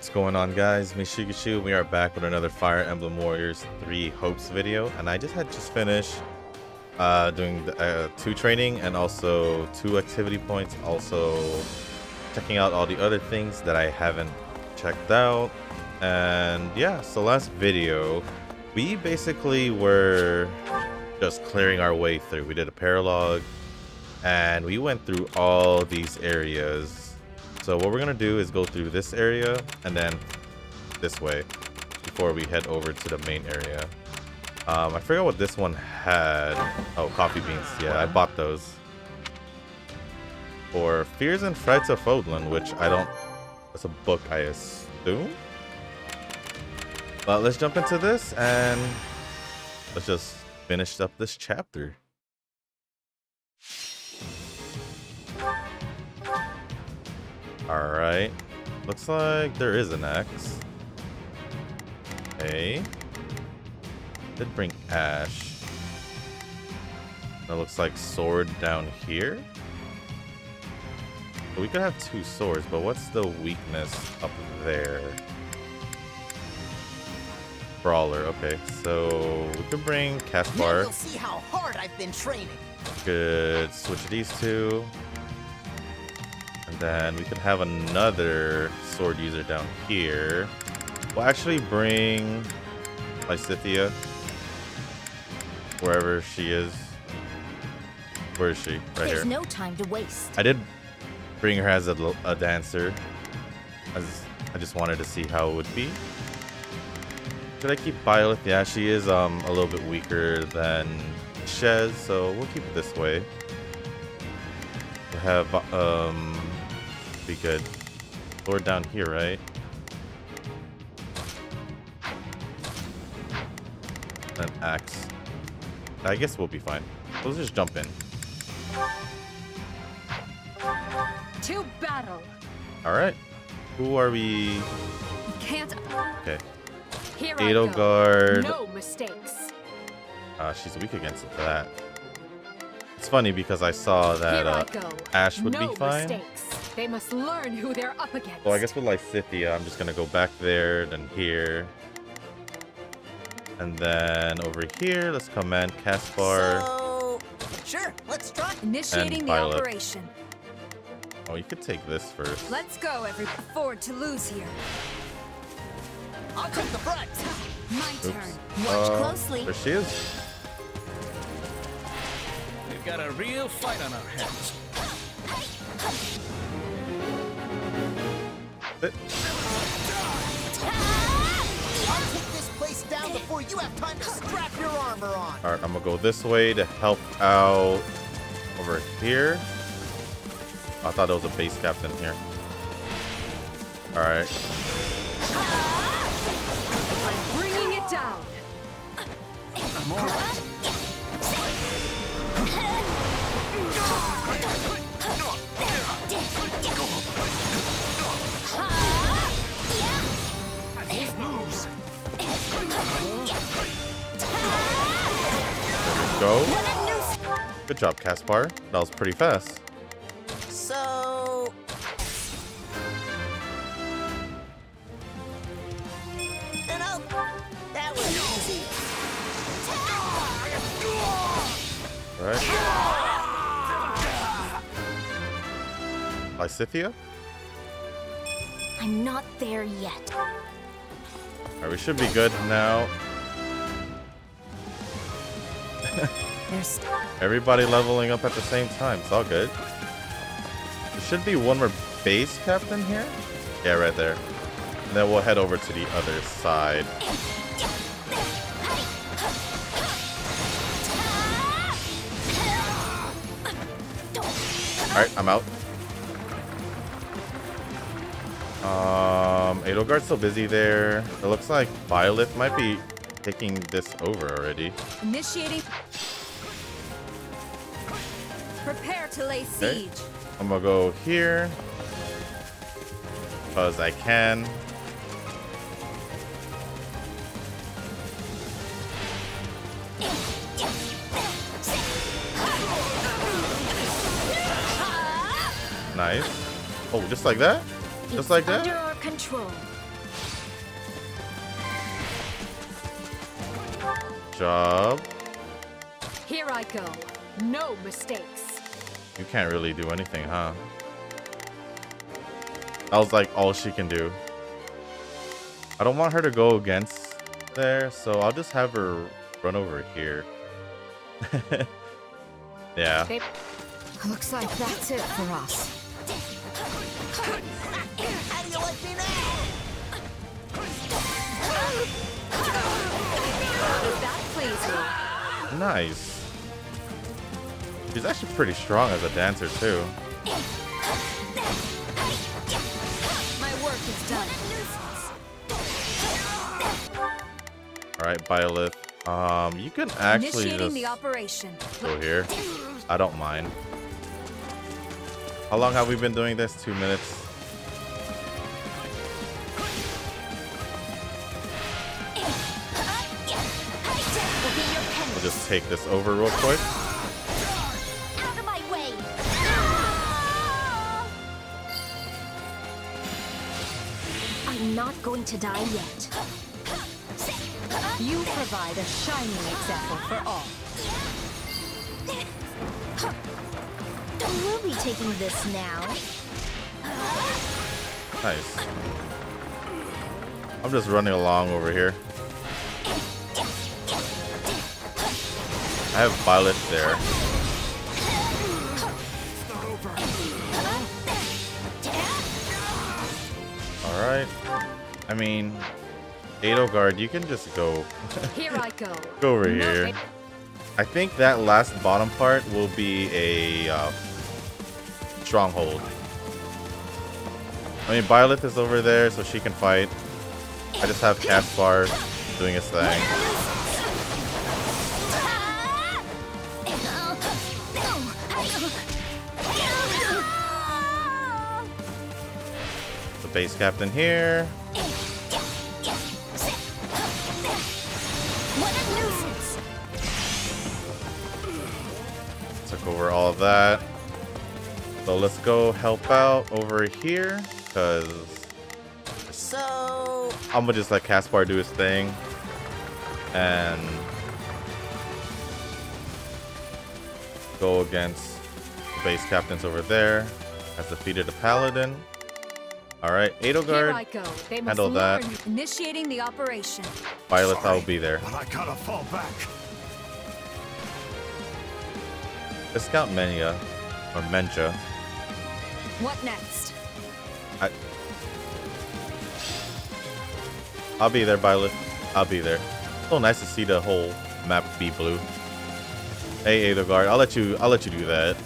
What's going on, guys? Mishigashu. We are back with another Fire Emblem Warriors 3 Hopes video, and I just finished doing the 2 training and also 2 activity points, also checking out all the other things that I haven't checked out. And yeah, so last video we basically were just clearing our way through. We did a paralogue and we went through all these areas. So what we're gonna do is go through this area and then this way before we head over to the main area. I forgot what this one had. Oh, coffee beans. Yeah, I bought those for Fears and Frights of Fodlan, which I don't. That's a book, I assume. But let's jump into this and let's just finish up this chapter. Alright, looks like there is an X. Okay. Did bring Ash. That looks like sword down here. We could have 2 swords, but what's the weakness up there? Brawler, okay. So we could bring Caspar. You'll see how hard I've been training. Could switch these 2. And then we could have another sword user down here. We'll actually bring Lysithea, wherever she is. Where is she? Right here. There's no time to waste. I did bring her as a dancer. I just wanted to see how it would be. Should I keep Violet? Yeah, she is a little bit weaker than Shez, so we'll keep it this way. We'll have be good. Sword down here, right? An axe. I guess we'll be fine. Let's just jump in. To battle. All right. Who are we? You can't. Okay. Here Edelgard. No mistakes. She's weak against that. It's funny because I saw that Ash would be fine. Mistakes. They must learn who they're up against. Well, I guess with Lysithea, I'm just gonna go back there, then here. And then over here, let's command Caspar. So, sure, let's try. Initiating the operation. Oh, you could take this first. Let's go, everyone. Afford to lose here. I'll take the front. My Oops. turn. Watch closely. There she is. We've got a real fight on our hands. I'll take this place down before you have time to strap your armor on. All right, I'm gonna go this way to help out over here. I thought there was a base captain here. All right. I'm bringing it down. I'm all right. These moves. Go. Good job, Caspar. That was pretty fast. So, you know, that was easy. All right. Lysithea? I'm not there yet. All right, we should be good now. There's Everybody leveling up at the same time. It's all good. There should be one more base captain here. Yeah, right there. And then we'll head over to the other side. All right, I'm out. Edelgard's so busy there. It looks like Violet might be taking this over already. initiating. Prepare to lay siege. Okay. I'm gonna go here because I can. Nice. Oh, just like that? Just like that? Under our control. job. Here I go. No mistakes. You can't really do anything, huh? That was like all she can do. I don't want her to go against there, so I'll just have her run over here. Yeah. Looks like that's it for us. How do you like me now? Does that please you? Nice. She's actually pretty strong as a dancer too. My work is done. Alright, Byleth. You can actually Initiating the just operation. go here. I don't mind. How long have we been doing this? 2 minutes. We'll just take this over real quick. Out of my way. I'm not going to die yet. You provide a shining example for all. We'll be taking this now. Nice. I'm just running along over here. I have Byleth there. Alright. I mean, Edelgard, you can just go. Here I go. Go over here. I think that last bottom part will be a stronghold. I mean, Byleth is over there, so she can fight. I just have Caspar doing his thing. The base captain here. Took over all of that. So let's go help out over here, because So, I'm gonna just let Caspar do his thing. And go against the base captains over there. Has defeated a paladin. Alright, Here I Edelgard, go. They must handle that. learn. Initiating the operation. Byleth, I'll be there. But I gotta fall back. Discount Menia, or Mencha. What next? I'll be there, Byleth. I'll be there. So nice to see the whole map be blue. Hey, Edelgard, I'll let you do that.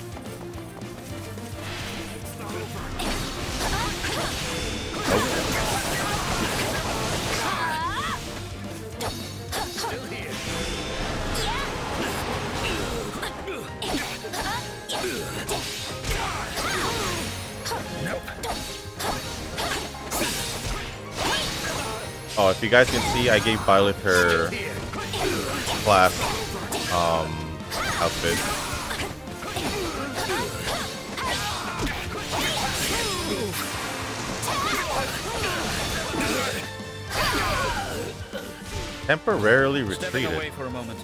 Still here. Oh, if you guys can see, I gave Byleth her class outfit. Temporarily Stepping away retreated. for a moment.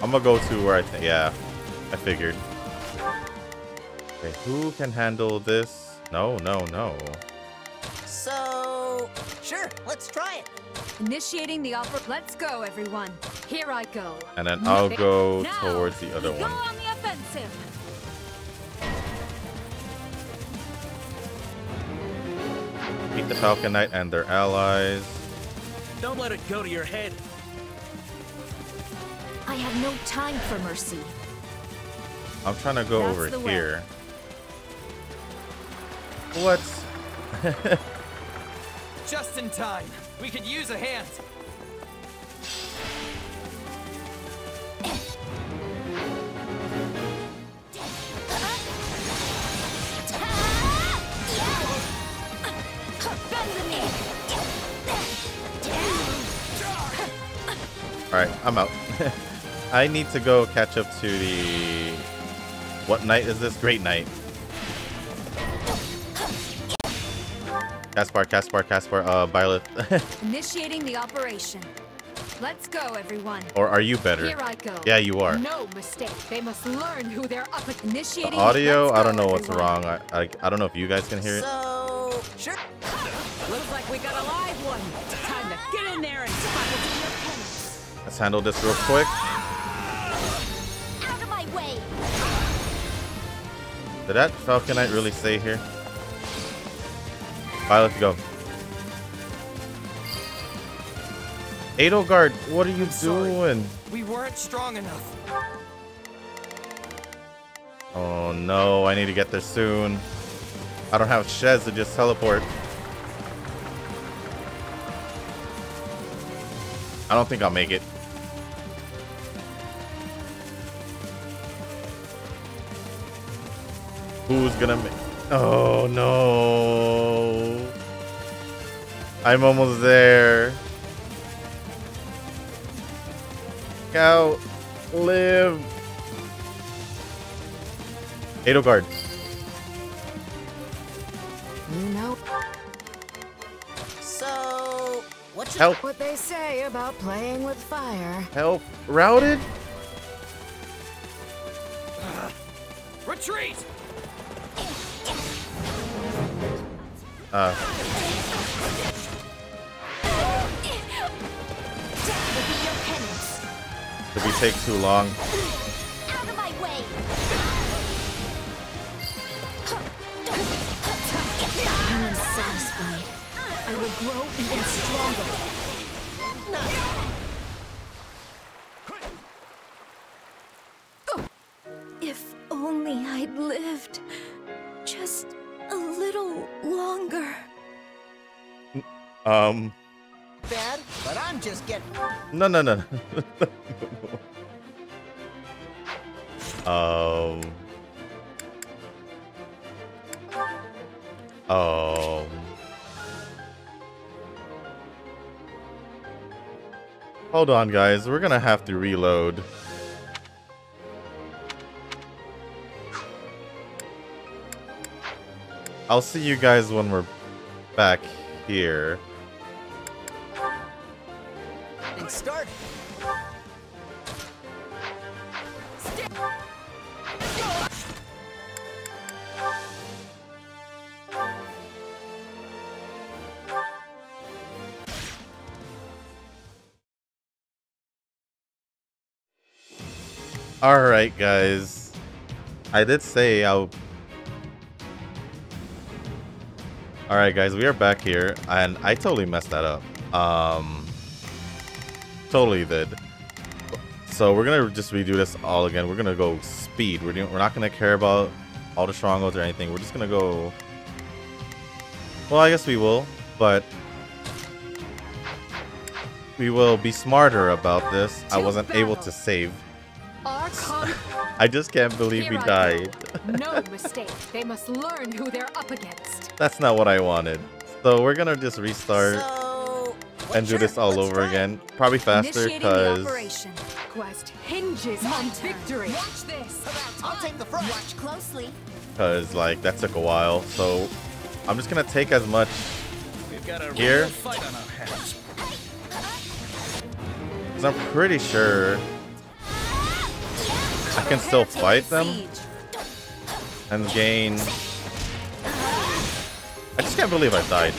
I'm gonna go to where I think. Yeah, I figured. Okay, who can handle this? No, no, no. so, sure, let's try it. Initiating the operation. Let's go, everyone. Here I go. And then I'll go Now, towards the other go one. on the offensive. Beat the Falcon Knight and their allies. Don't let it go to your head. I have no time for mercy. I'm trying to go That's over the way. here. What? Just in time. We could use a hand. Alright, I'm out. I need to go catch up to the... What knight is this? Great Knight. Caspar, Violet. Initiating the operation. Let's go, everyone. Or are you better? Here I go. Yeah, you are. No mistake. They must learn who they're up against. Initiating. The audio, Let's I go, don't know what's everyone. wrong. I don't know if you guys can hear it. So, sure. Looks like we got a live one. Time to get in there and fight. Let's handle this real quick. Out of my way. Did that Falcon Knight really stay here? Violet, go. Edelgard, what are you doing? We weren't strong enough. Oh no, I need to get there soon. I don't have Shez to just teleport. I don't think I'll make it. Who's gonna make? Oh no! I'm almost there. Out, live. Edelgard. You know So, what should Help. what they say about playing with fire. Help. Routed? Retreat! Did we take too long? Out of my way. I am satisfied. I will grow even stronger. If only I'd lived just a little longer. bad, but I'm just getting. No. Hold on, guys. We're gonna have to reload. I'll see you guys when we're back here. And start. Alright, guys. I did say I'll... Alright, guys, we are back here, and I totally messed that up. Totally did. So we're gonna just redo this all again. We're gonna go speed. We're not gonna care about all the strongholds or anything. We're just gonna go... Well, I guess we will, but... we will be smarter about this. I wasn't able to save. I just can't believe we died. No mistake. They must learn who they're up against. That's not what I wanted. So we're gonna just restart So, and do this all over again. Probably faster Initiating the because operation. Quest hinges on victory. Watch this. I'll take the front. Watch closely. like that took a while. So I'm just gonna take as much We've got a Here? real fight on our hands. because I'm pretty sure I can still fight them and gain. I just can't believe I died.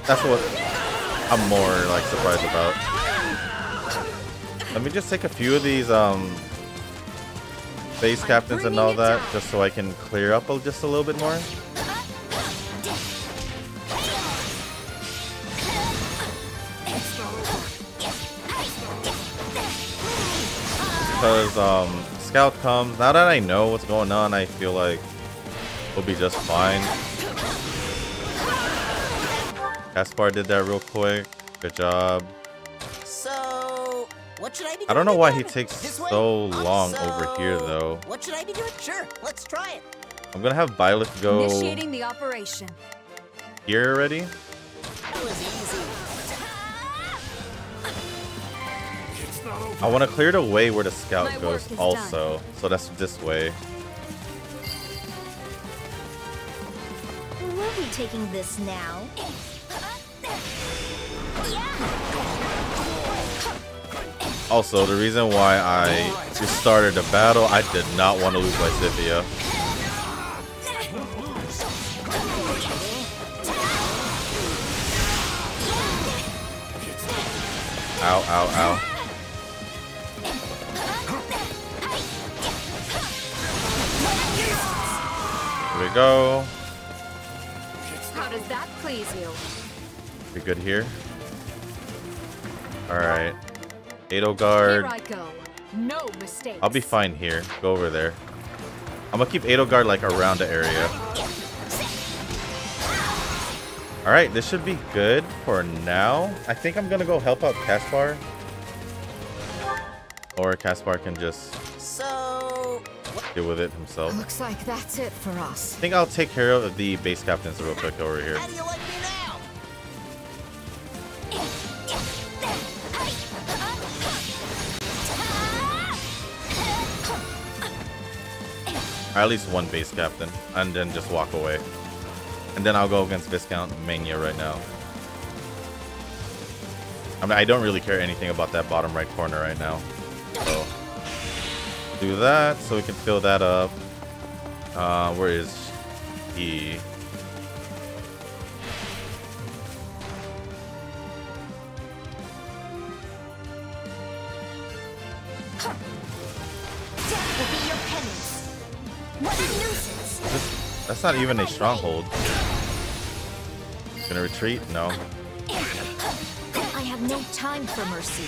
That's what I'm more like surprised about. Let me just take a few of these base captains and all that just so I can clear up just a little bit more. Because Scout comes. Now that I know what's going on, I feel like we'll be just fine. Caspar did that real quick. Good job. So, what should I be doing? I don't know why he again? takes This way? so long over here, So, though. What should I be doing? Sure, let's try it. I'm gonna have Violet go Initiating the operation. here already. It was easy. I want to clear the way where the Scout My goes work is also. So that's this way. Will we taking this now. Also, the reason why I just started the battle, I did not want to lose my Scythia. Ow, ow, ow. Here we go. How does that please you? We good here? Alright. Edelgard. Here I go. No mistakes. I'll be fine here. Go over there. I'm gonna keep Edelgard like around the area. Alright, this should be good for now. I think I'm gonna go help out Caspar. Or Caspar can just deal with it himself. Looks like that's it for us. I think I'll take care of the base captains real quick over here. How do you like me now? Or at least one base captain. And then just walk away. And then I'll go against Viscount Mania right now. I mean, I don't really care anything about that bottom right corner right now. So, do that so we can fill that up. Where is he? Death will be your penance. What a nuisance. That's not even a stronghold. Gonna retreat? No. I have no time for mercy.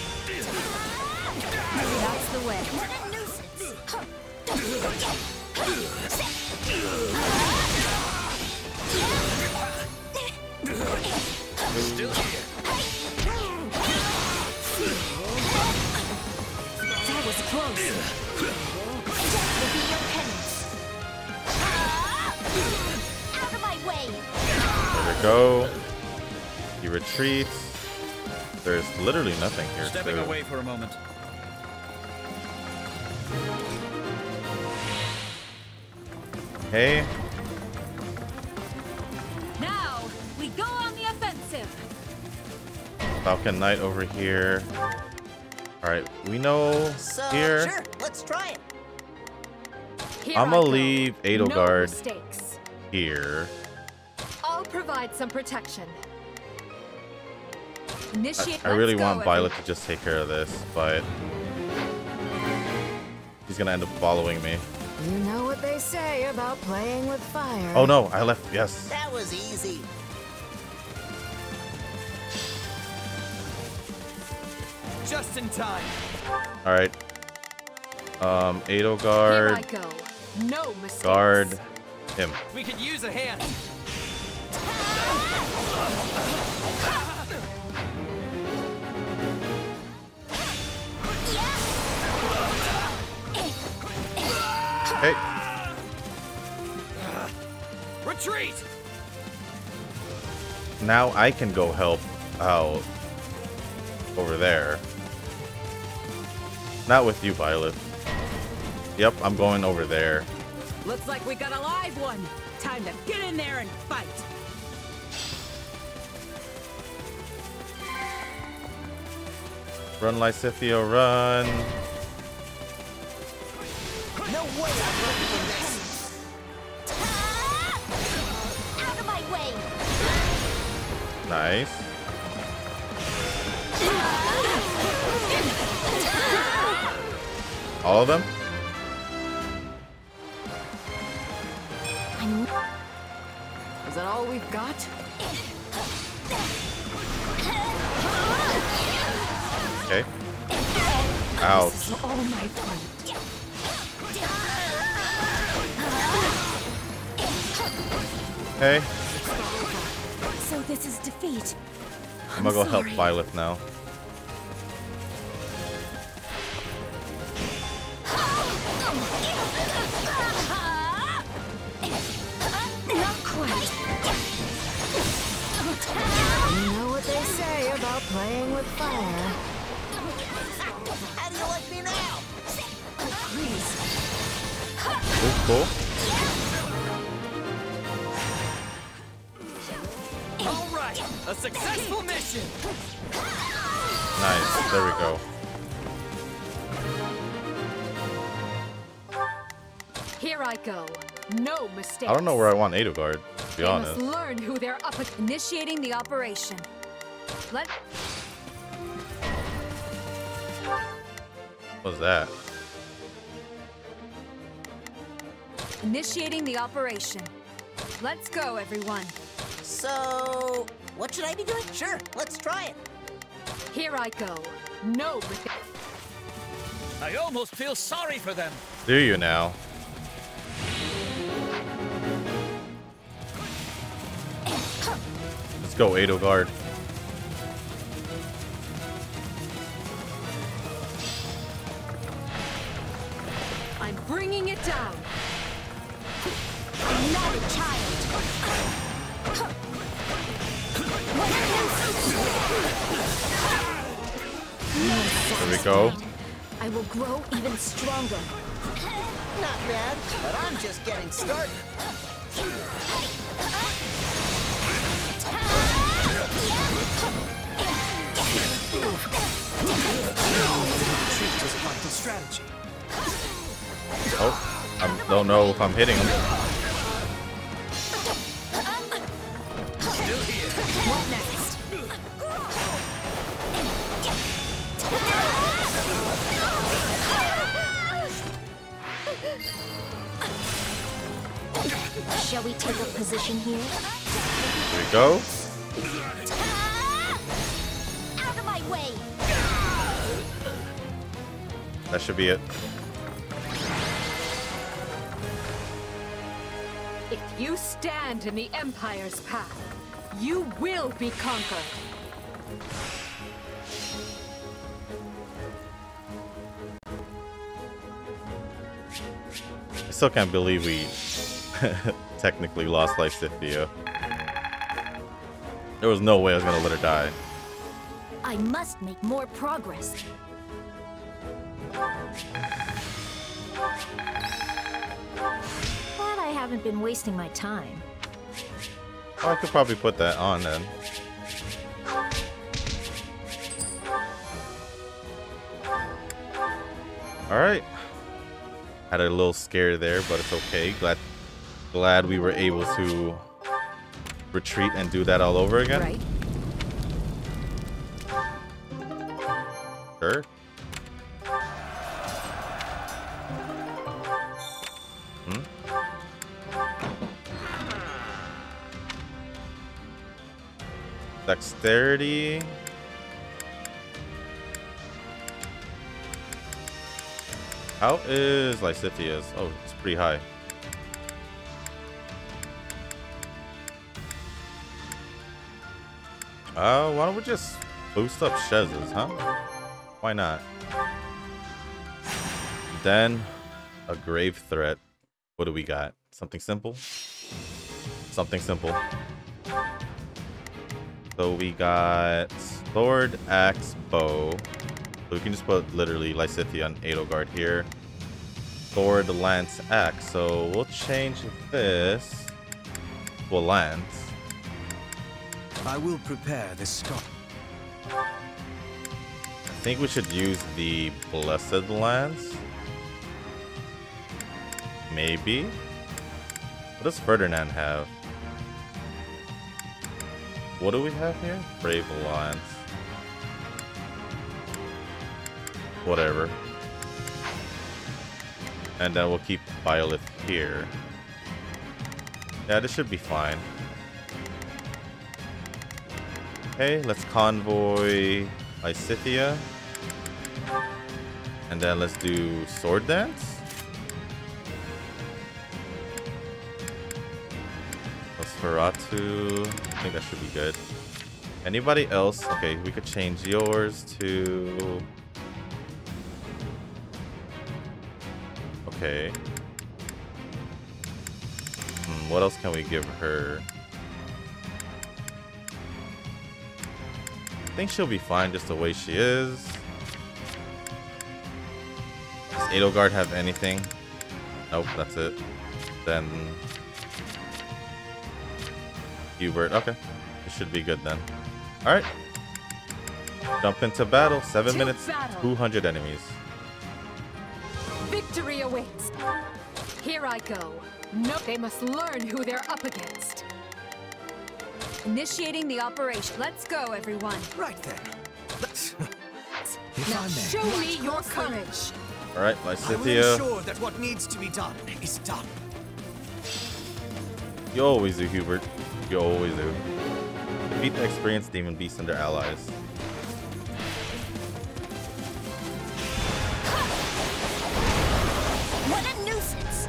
That's the way. What a nuisance. Still here. That was close. Death will be your penance. Out of my way. There we go. He retreats. There's literally nothing here. Stepping away for a moment. Okay. Now we go on the offensive. Falcon Knight over here. Alright, we know here. Sure, let's try it. Here I'm I gonna go. leave No Edelgard mistakes. here. I'll provide some protection. Initiate. I really Let's go, want Violet to just take care of this, but he's gonna end up following me. You know what they say about playing with fire. Oh no, I left. Yes. That was easy. Just in time. Alright. Here I Edelgard. go. No mistakes. Guard him. We could use a hand. Hey. Retreat! Now I can go help out over there. Not with you, Violet. Yep, I'm going over there. Looks like we got a live one. Time to get in there and fight. Run, Lysithia, run. No way I'm running from this. Out of my way. Nice. All of them? Is that all we've got? Okay. Ouch. This is all my fault. Okay. So this is defeat. I'm gonna go help sorry. Violet now. Not quite. You know what they say about playing with fire. How do you like me now? Cool, cool. successful mission. Nice. There we go. Here I go. No mistakes. I don't know where I want Edelgard, to be They honest. must learn who they're up against. Initiating the operation. What's that? Initiating the operation. Let's go, everyone. So, what should I be doing? Sure, let's try it. Here I go. No mistakes. I almost feel sorry for them. Do you now? Let's go, Edelgard. I'm bringing it down. I'm not a child. There we go. I will grow even stronger. Not bad, but I'm just getting started. Retreat is a vital strategy. Oh, I don't know if I'm hitting him. Still here. What next? Shall we take up position here? There we go. Out of my way! That should be it. If you stand in the Empire's path, you will be conquered. I still can't believe we technically lost Lysithia. There was no way I was gonna let her die. I must make more progress. But I haven't been wasting my time. Oh, I could probably put that on then. Alright. Had a little scare there, but it's okay. Glad we were able to retreat and do that all over again. Right? Sure. Dexterity. How is Lysithia's? Oh, it's pretty high. Why don't we just boost up Shez's, huh? Why not? Then a grave threat. What do we got? Something simple? Something simple. So we got sword, axe, bow. So we can just put literally Lysithia and Edelgard here. Sword, lance, axe. So we'll change this to a lance. I will prepare this scar. I think we should use the blessed lance. Maybe. What does Ferdinand have? What do we have here? Brave lance. Whatever. And then we'll keep Violet here. Yeah, this should be fine. Okay, let's convoy Lysithia. And then let's do sword dance. Nosferatu. I think that should be good. Anybody else? Okay, we could change yours to... Okay. What else can we give her? I think she'll be fine just the way she is. Does Edelgard have anything? Nope, that's it. Then Hubert. Okay, it should be good then. Alright. Jump into battle. 7 To minutes, battle. 200 enemies. Victory awaits. Here I go. No, they must learn who they're up against. Initiating the operation. Let's go, everyone. Right then. If Now I may. show me your courage. Alright, I will Lysithea. ensure that what needs to be done is done. You always do, Hubert. You always do. Defeat the experienced demon beasts and their allies. What a nuisance!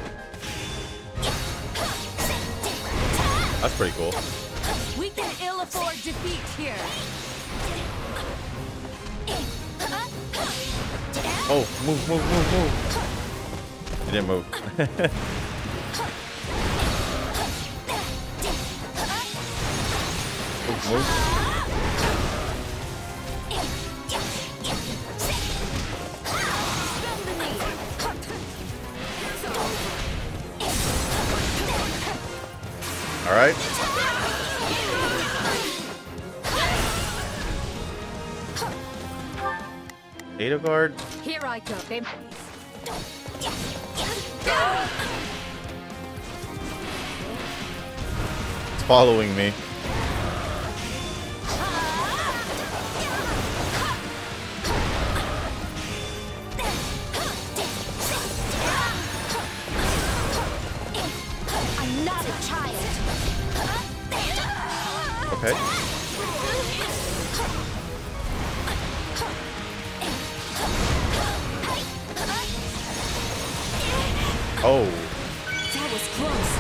That's pretty cool. We can ill afford defeat here. Oh, move, move, move, move. He didn't move. Move, move. All right. Data guard. Here I go. They... It's following me. I'm not a child. Okay. Oh. That was close.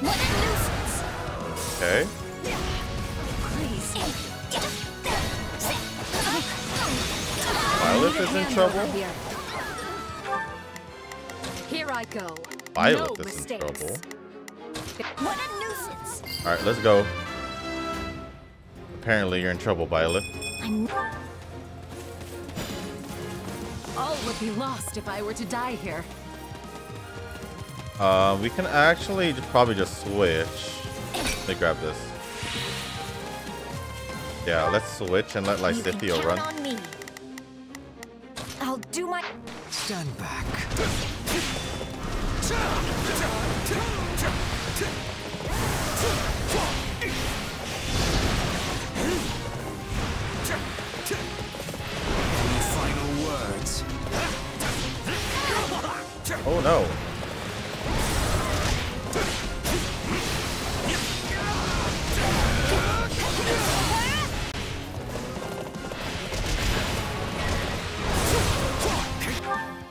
What a nuisance! Okay. Please. Violet is in trouble. Here I go. Violet No is in mistakes. trouble. What a nuisance! All right, let's go. Apparently, you're in trouble, Violet. I'm All would be lost if I were to die here. We can actually probably just switch. Let me grab this. Yeah, let's switch and let You can Lysithea count run. on me. I'll do my. Stand back. Any final words? Oh no.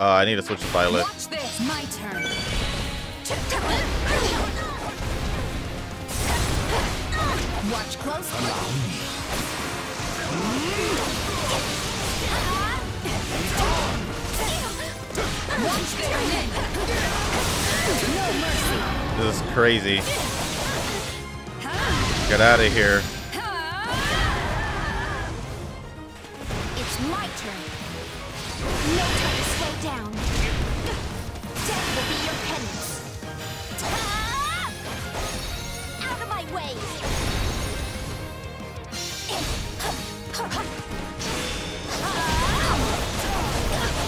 I need to switch to Violet. Watch this. My turn. Watch closely. Watch this. No mercy. This is crazy. Get out of here. It's my turn. No time to slow down. Death will be your penance. Out of my way.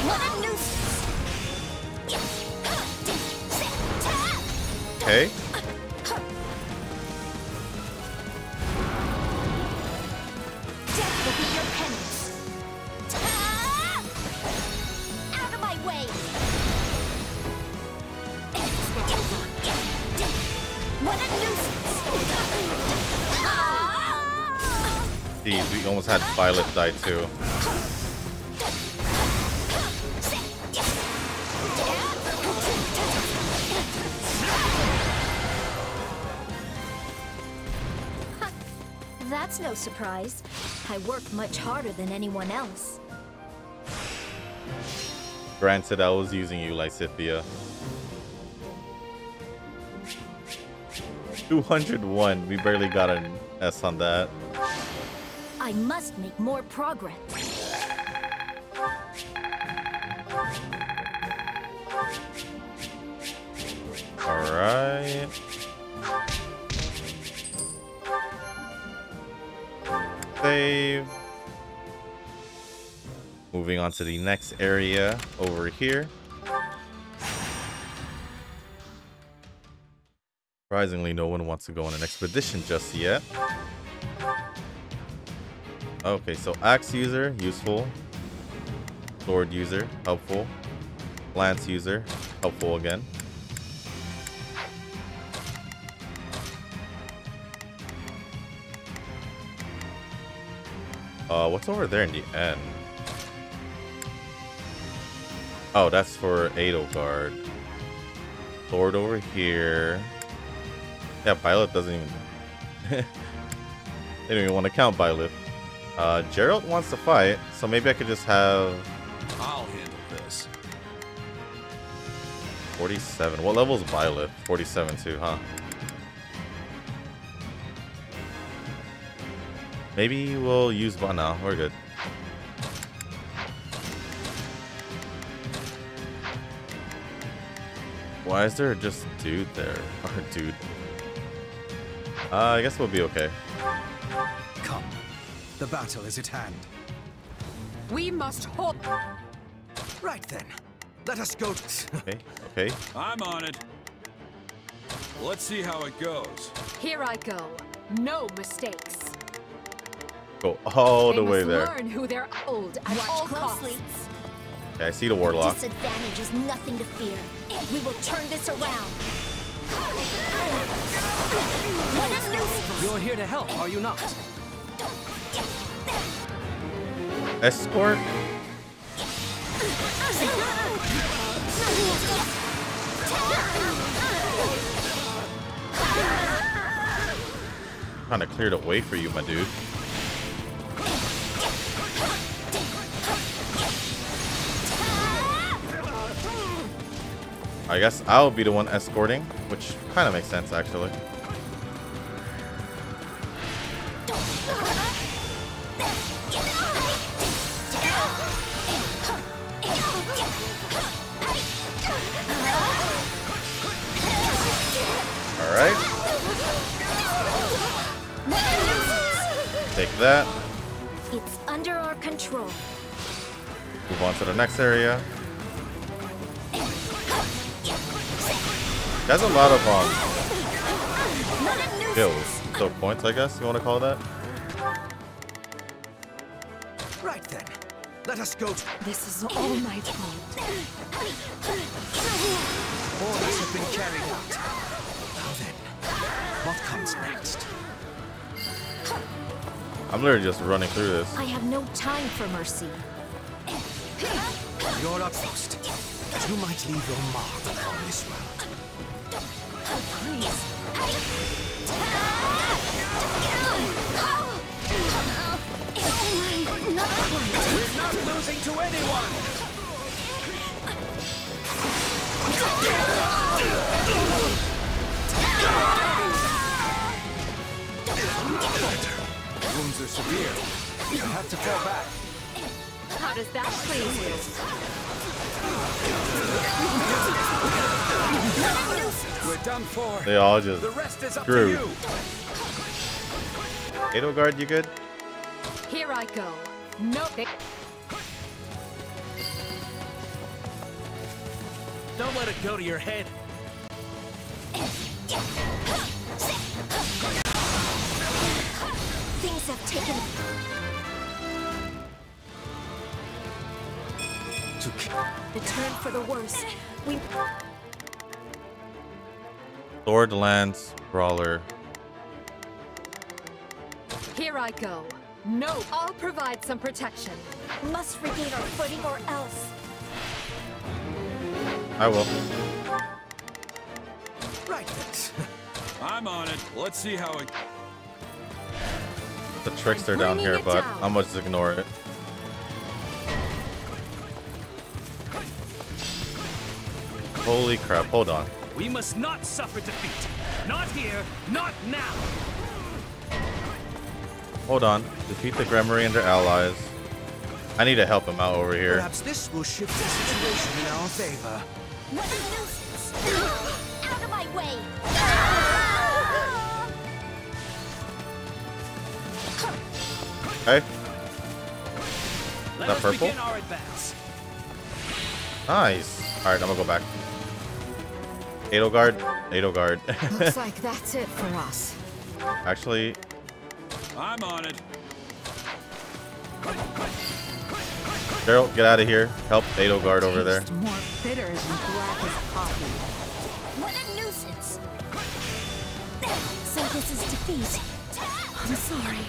What a nuisance. Okay. Death will be your penance. Out of my way. What a nuisance. Jeez, we almost had Violet die too. That's no surprise. I work much harder than anyone else. Granted, I was using you, Lysithea. 201. We barely got an S on that. I must make more progress. Moving on to the next area over here. Surprisingly, no one wants to go on an expedition just yet. Okay, so axe user, useful. Sword user, helpful. Lance user, helpful again. What's over there in the end? Oh, that's for Edelgard. Sword over here. Yeah, Byleth doesn't even... They don't even want to count Byleth. Gerald wants to fight, so maybe I could just have... I'll handle this. 47. What level is Byleth? 47 too, huh? Maybe we'll use... No, we're good. Why is there just dude there? Or dude. I guess we'll be okay. Come. The battle is at hand. We must hold. Right then. Let us go. Okay, okay. I'm on it. Let's see how it goes. Here I go. No mistakes. Go all the way must there. learn who they're old at Watch all closely. costs. Okay, I see the warlock. Disadvantage is nothing to fear. We will turn this around. Let us loose. You're here to help, are you not? Escort? Trying to clear the way for you, my dude. I guess I'll be the one escorting, which kind of makes sense, actually. All right. Take that. It's under our control. Move on to the next area. That's a lot of kills. So points, I guess you want to call that. Right then. Let us go. This is all my fault. Orders have been carried out. Now then, what comes next? I'm literally just running through this. I have no time for mercy. You're up first. You might leave your mark upon this world. Please. Not quite. We're not losing to anyone! Wounds are severe. You have to fall back. How does that please you? We're done for. They all just The rest is up screwed. to you. Edelgard, you good? Here I go. No. Don't let it go to your head. Things have taken. The turn for the worse. We. Sword, lance, brawler. Here I go. No, I'll provide some protection. Must regain our footing or else. I will. Right then. I'm on it. Let's see how it. The trickster down here, but I'm gonna just ignore it. Holy crap, hold on. We must not suffer defeat. Not here, not now. Hold on. Defeat the Gremory and their allies. I need to help him out over here. Perhaps this will shift the situation in our favor. Out of my way. Okay. Is that purple? Begin our advance. Nice. All right, I'm gonna go back. Edelgard. Edelgard. Looks like that's it for us. Actually, I'm on it. Daryl, get out of here. Help Edelgard over there. Taste more bitter than black as coffee. What a nuisance! So this is defeat. I'm sorry.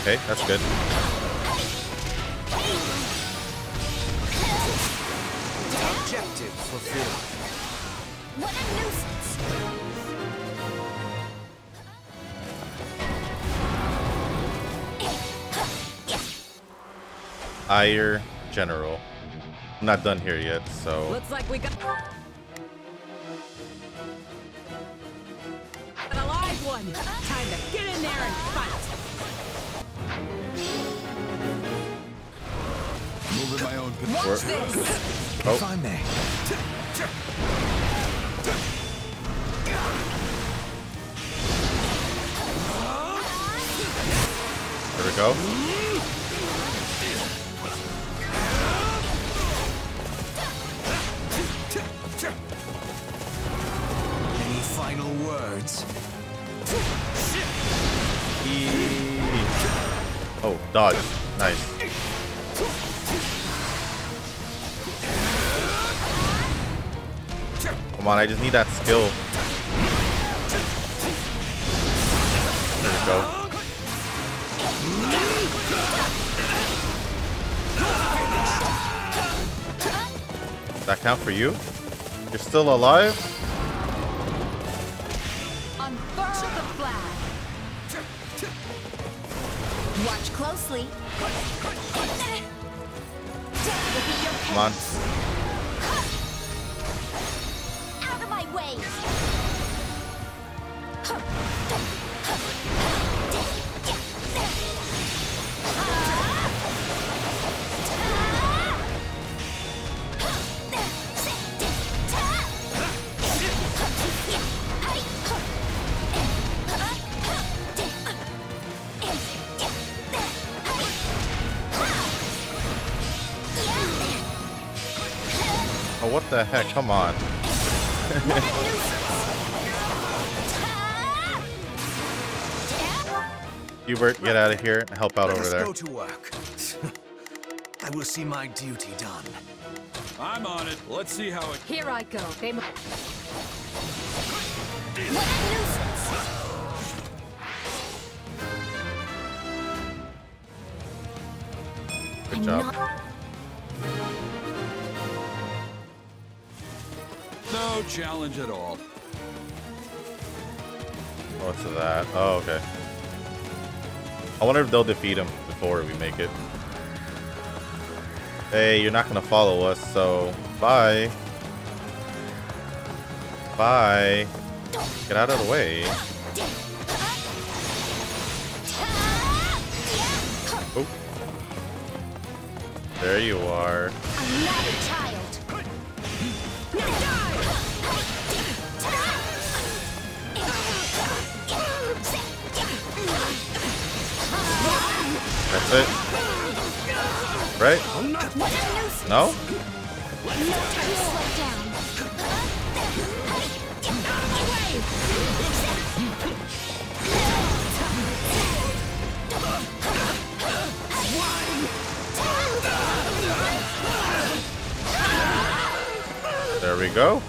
Okay, that's good. Objective fulfilled. What a nuisance! Aegir General. I'm not done here yet, so Looks like we got an alive one. Time to get in there and fight. Moving my own Watch Work. this. Oh. If I may. there we go. Any final words? Oh, dodge. Nice. Come on, I just need that skill. There we go. Does that count for you? You're still alive? Unfurl the flag. Watch closely. Come on. Out of my way. Oh, what the heck? Come on. Hubert, get out of here and help out Let over us there. go to work. I will see my duty done. I'm on it. Let's see how it. Here I go. They What a nuisance! Good job. No challenge at all. What's that? Oh, okay. I wonder if they'll defeat him before we make it. Hey, you're not gonna follow us, so bye. Bye. Get out of the way. Oh. There you are. I'm not a child. That's it. Right? What a nuisance! No? No time to slow down. There we go.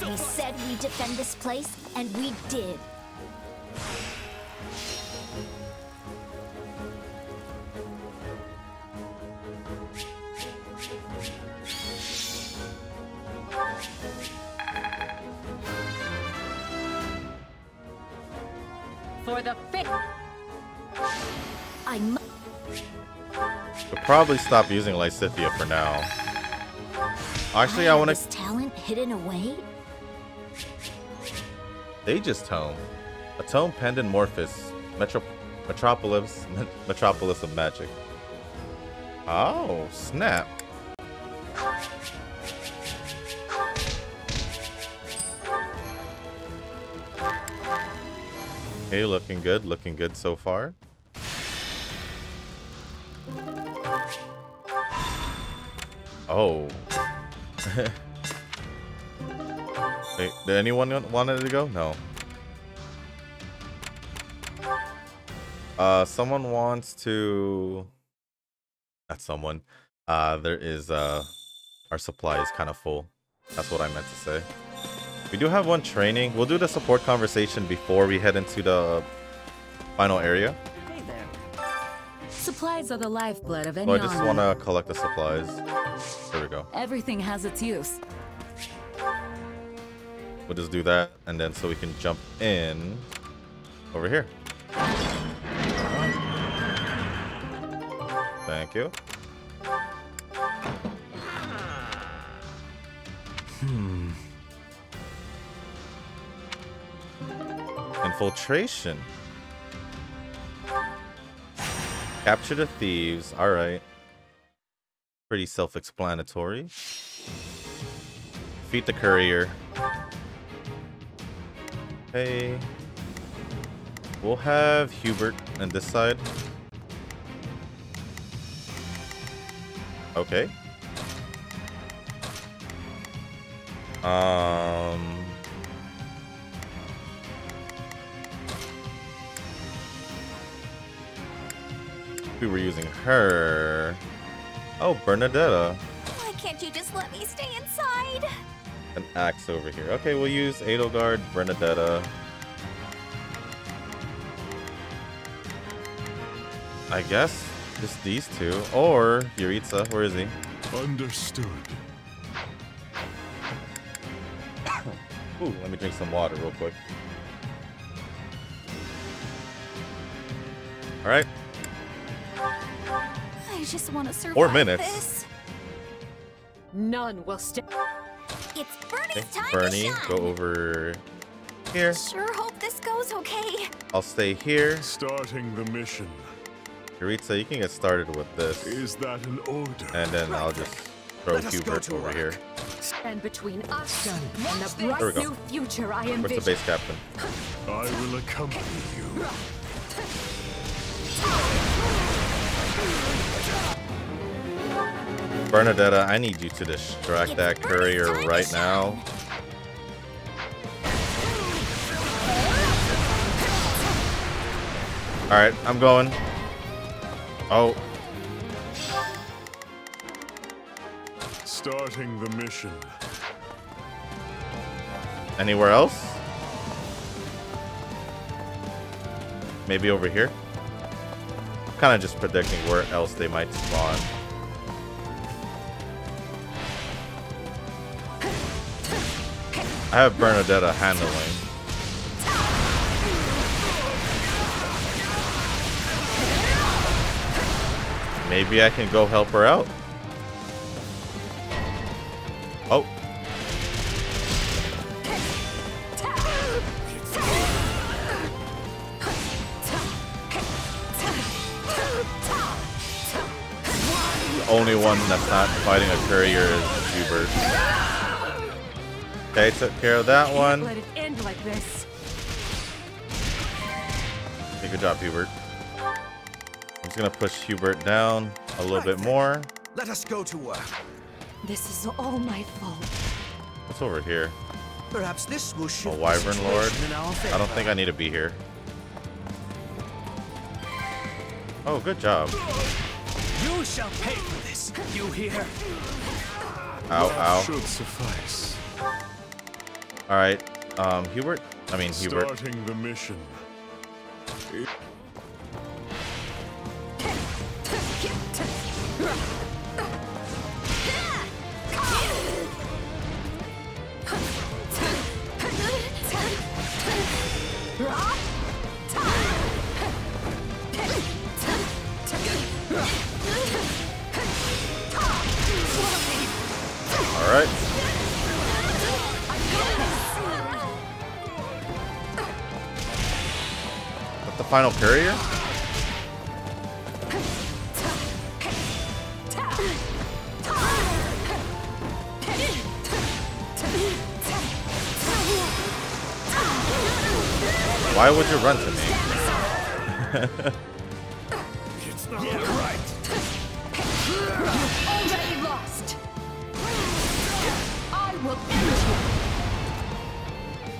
We said we'd defend this place, and we did. for the fifth. I must. We'll probably stop using Lysithia for now. Actually, I want This to talent hidden away? Aegis Tome. A tome penned in Morphus, Metropolis of Magic. Oh, snap. Hey, looking good so far. Oh. Wait, did anyone wanted to go? No. Someone wants to... Not someone. There is, our supply is kind of full. That's what I meant to say. We do have one training. We'll do the support conversation before we head into the final area. Hey there. Supplies are the lifeblood of any So I just army. want to collect the supplies. There we go. Everything has its use. We'll just do that, and then so we can jump in over here. Thank you. Infiltration. Capture the thieves. All right. Pretty self-explanatory. Defeat the courier. Hey. We'll have Hubert on this side. Okay. We were using her. Oh, Bernadetta. Why can't you just let me stay inside? An axe over here. Okay, we'll use Edelgard, Bernadetta. I guess just these two. Or Yuritsa. Where is he? Understood. Ooh, let me drink some water real quick. Alright. I just want to survive 4 minutes. this. None will stay. It's Bernie's Okay, time Bernie, to shine. go over here. Sure hope this goes okay. I'll stay here. Starting the mission. Yuritsa, you can get started with this. Is that an order? And then I'll just throw Let us go Hubert to over work. here. And between us and the There we bright go. new future I Where's the envision. base captain? I will accompany you. Bernadetta, I need you to distract that courier right now. Alright, I'm going. Oh, Starting the mission. anywhere else? Maybe over here? I'm kind of just predicting where else they might spawn. I have Bernadetta handling. Maybe I can go help her out. Oh. The only one that's not fighting a courier is Hubert. Okay, took care of that one. Let it end like this. Okay, good job, Hubert. I'm just gonna push Hubert down a little bit more. Let us go to work. This is all my fault. What's over here? Perhaps this will A shift the Wyvern Lord? situation in our favor. I don't think I need to be here. Oh, good job. You shall pay for this. You hear? Ow, That ow. should suffice. Alright, Hubert? I mean, Hubert. Starting the mission. Alright. That's the final courier? Why would you run to me? It's not right. Already lost. I will end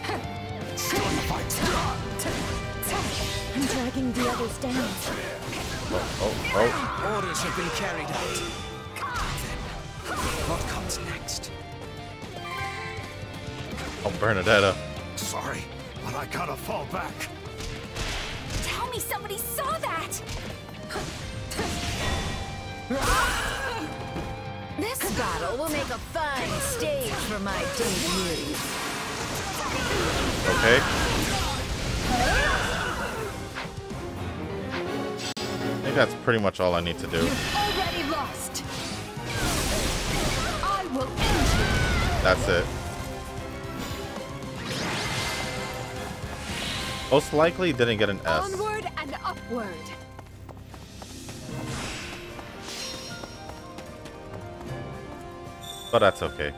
you. Still in the fight. I'm dragging the others down. Oh. Orders have been carried out. Then, what comes next? Oh, Bernadetta. Sorry, but I gotta fall back. Tell me somebody saw that! This battle will make a fine stage for my debut. Okay. I think that's pretty much all I need to do. Already lost. I will end you. That's it. Most likely didn't get an S. Onward and upward. But that's okay.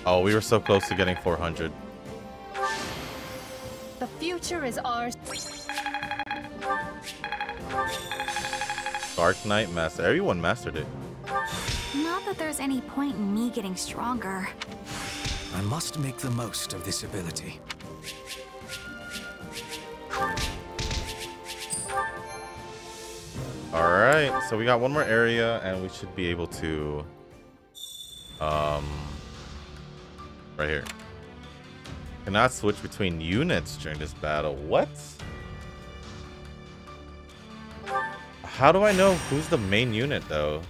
Oh, we were so close to getting 400. The future is ours. Dark Knight Master. Everyone mastered it. Not that there's any point in me getting stronger. I must make the most of this ability. Alright, so we got one more area and we should be able to right here. Cannot switch between units during this battle. What? How do I know who's the main unit though?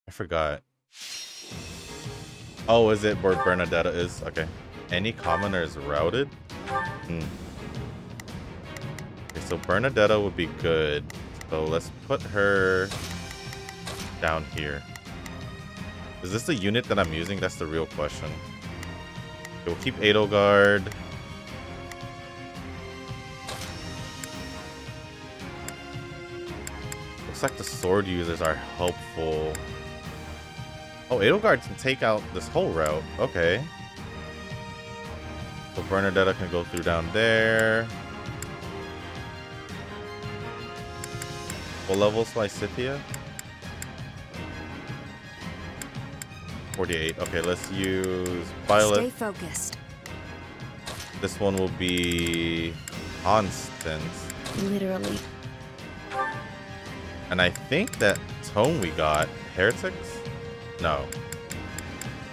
I forgot. Oh, is it where Bernadetta is? Okay. Any commoner is routed? Okay, so Bernadetta would be good. So let's put her down here. Is this the unit that I'm using? That's the real question. Okay, we'll keep Edelgard. Looks like the sword users are helpful. Oh, Edelgard can take out this whole route. Okay. So Bernadetta can go through down there. What level is Lysithia? 48. Okay, let's use Violet. Stay focused. This one will be constant. Literally. And I think that tone we got, heretics? No.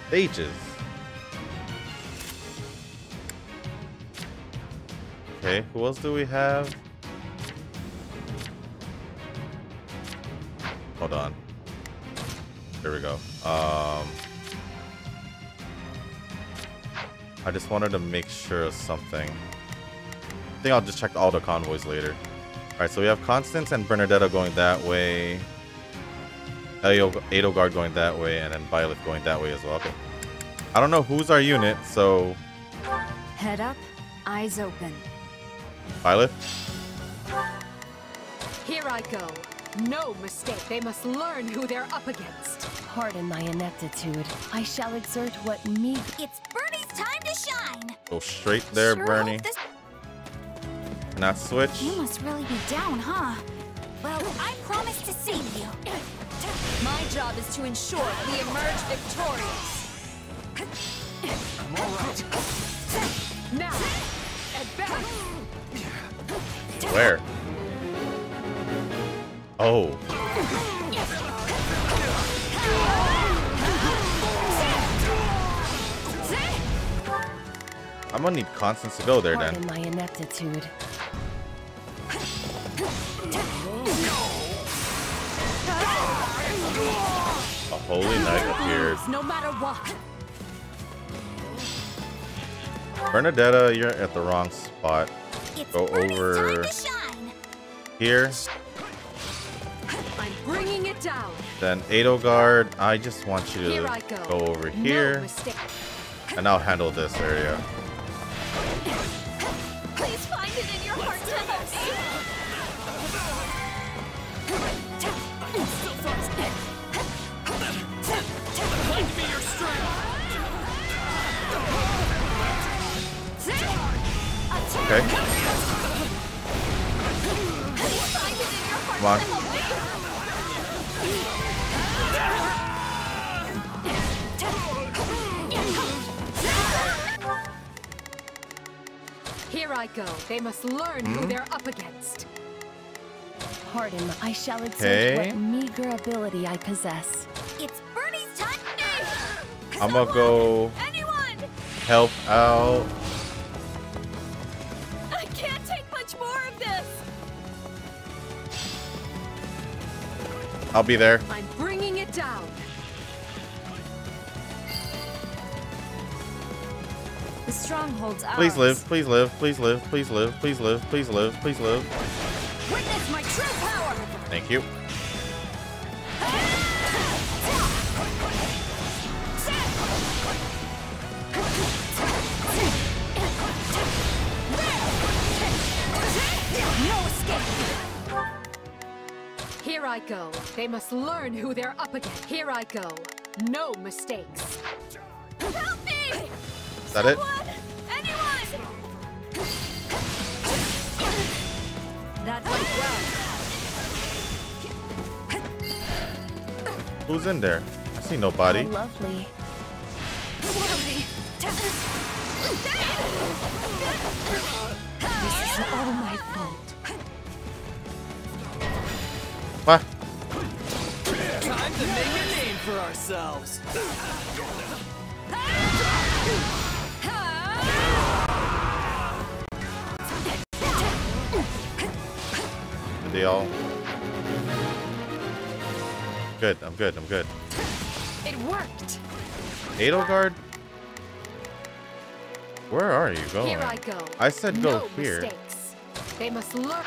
Sages. Okay, who else do we have? Hold on. Here we go. I just wanted to make sure of something. I think I'll just check all the convoys later. Alright, so we have Constance and Bernadetta going that way. Edelgard going that way, and then Violet going that way as well. Okay. I don't know who's our unit, so... Head up, eyes open. Violet? Here I go. No mistake. They must learn who they're up against. Pardon my ineptitude. I shall exert what me. It's Bernie's time to shine. Go straight there, Sure Bernie. hope this- Not switch. You must really be down, huh? Well, I promise to save you. My job is to ensure we emerge victorious. I'm all right. Now, advance. Where? Oh. I'm gonna need Constance to go there then. Pardon my ineptitude. A holy knight appeared. No matter what. Bernadetta, you're at the wrong spot. It's Go Bernie's over time to shine. here. I'm bringing it down. Then Edelgard, I just want you Here to I go. go over No here. mistake. And I'll handle this area. Please find it in your heart to help me. Lend me your strength. Okay. Come on. Here I go. They must learn who they're up against. Pardon, I shall exert Okay. what meager ability I possess. It's Bernie's time. I'm gonna go Anyone? help out. I can't take much more of this. I'll be there. I'm bringing it down. The stronghold's ours. Please live. Please live. Please live. Please live. Please live. Please live. Please live. Witness my true power. Thank you. No escape. Here I go. They must learn who they're up against. Here I go. No mistakes. Help me! Is that it? Anyone? That's my ground. Who's in there? I see How nobody. lovely. This is all my fault. What? Time to make a name for ourselves. They all good. I'm good. I'm good. It worked. Edelgard? Where are you going? Here I go. I said go no here. mistakes. They must learn.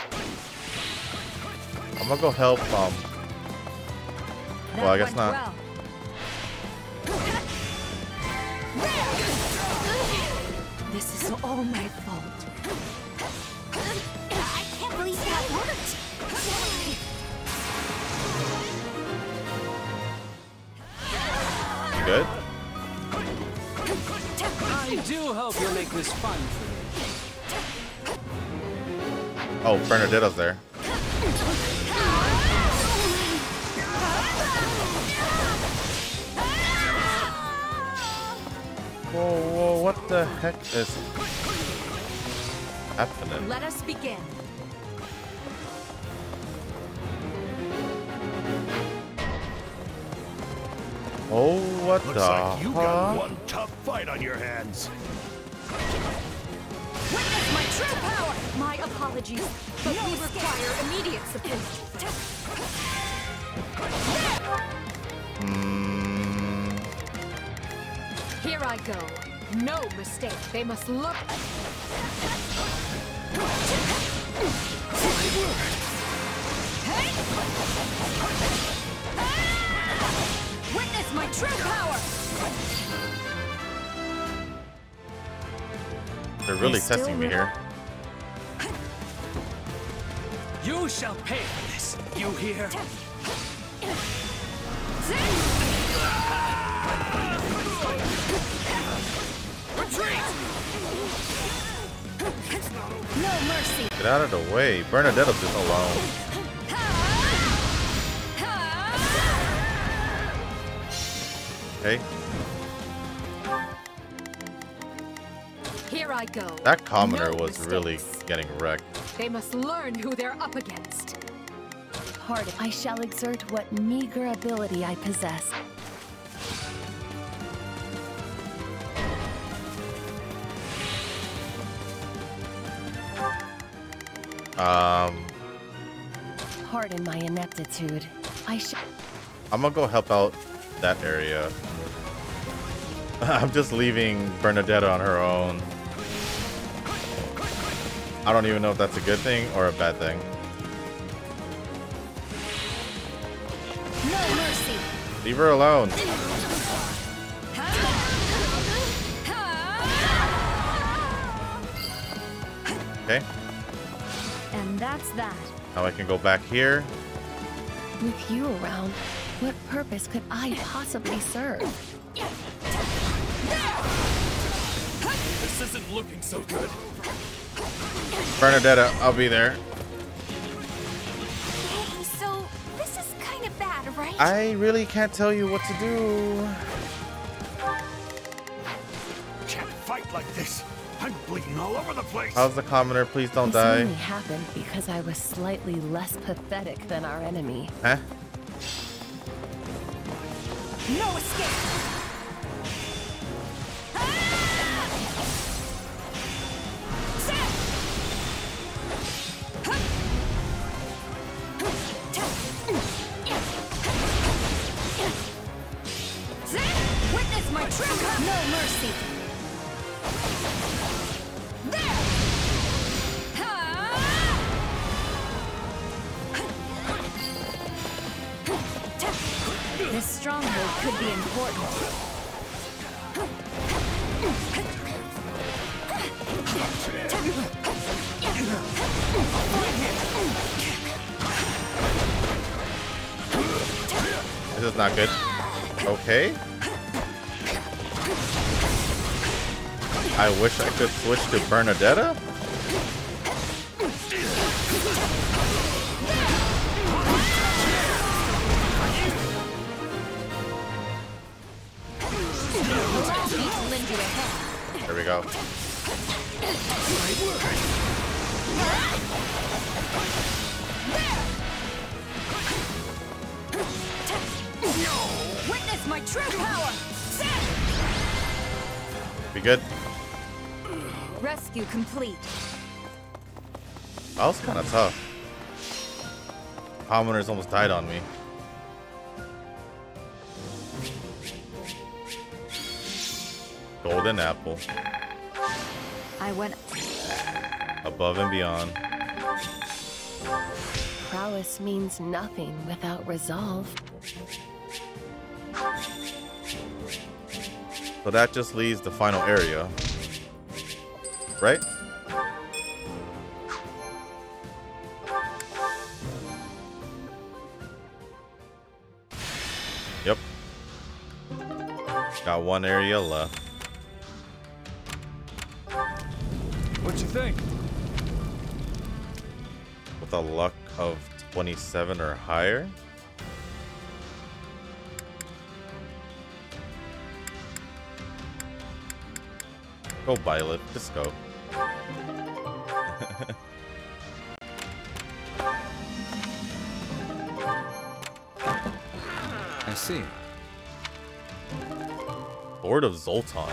I'm gonna go help. Well, I guess not. Well. This is all my fault. I can't believe that worked. You good? I do hope you'll make this fun for me. Oh, Bernadetta's there. Whoa, whoa, what the heck is happening? Let us begin. Oh, what Looks the like you got huh? one tough fight on your hands. Witness my true power. My apologies, but we require immediate support. Here I go. No mistake. They must look. Witness my true power. They're really still testing me here. You shall pay for this. You hear? No mercy. Get out of the way. Bernadetta's just alone. Okay. Here I go. That commoner No was really mistakes. getting wrecked. They must learn who they're up against. Pardon, I shall exert what meager ability I possess. Pardon my ineptitude. I shall. I'm gonna go help out that area. I'm just leaving Bernadetta on her own. I don't even know if that's a good thing or a bad thing. No mercy. Leave her alone. Okay. And that's that. Now I can go back here. With you around, what purpose could I possibly serve? This isn't looking so good. Bernadetta, I'll be there. Hey, so this is kind of bad, right? I really can't tell you what to do. Can't fight like this. I'm bleeding all over the place. How's the commoner? Please don't This die. only happened because I was slightly less pathetic than our enemy. Huh? No escape. Witness my true power. No mercy. This stronghold could be important. This is not good. Okay. I wish I could switch to Bernadetta. There we go. Witness my true power. Be good. Rescue complete. That was kind of tough. Commoners almost died on me. Golden apple. I went Above and beyond. Prowess means nothing without resolve. So that just leaves the final area. Right? Yep. Got one area left. What you think? With a luck of 27 or higher. Go Violet, just go. I see. Lord of Zoltan.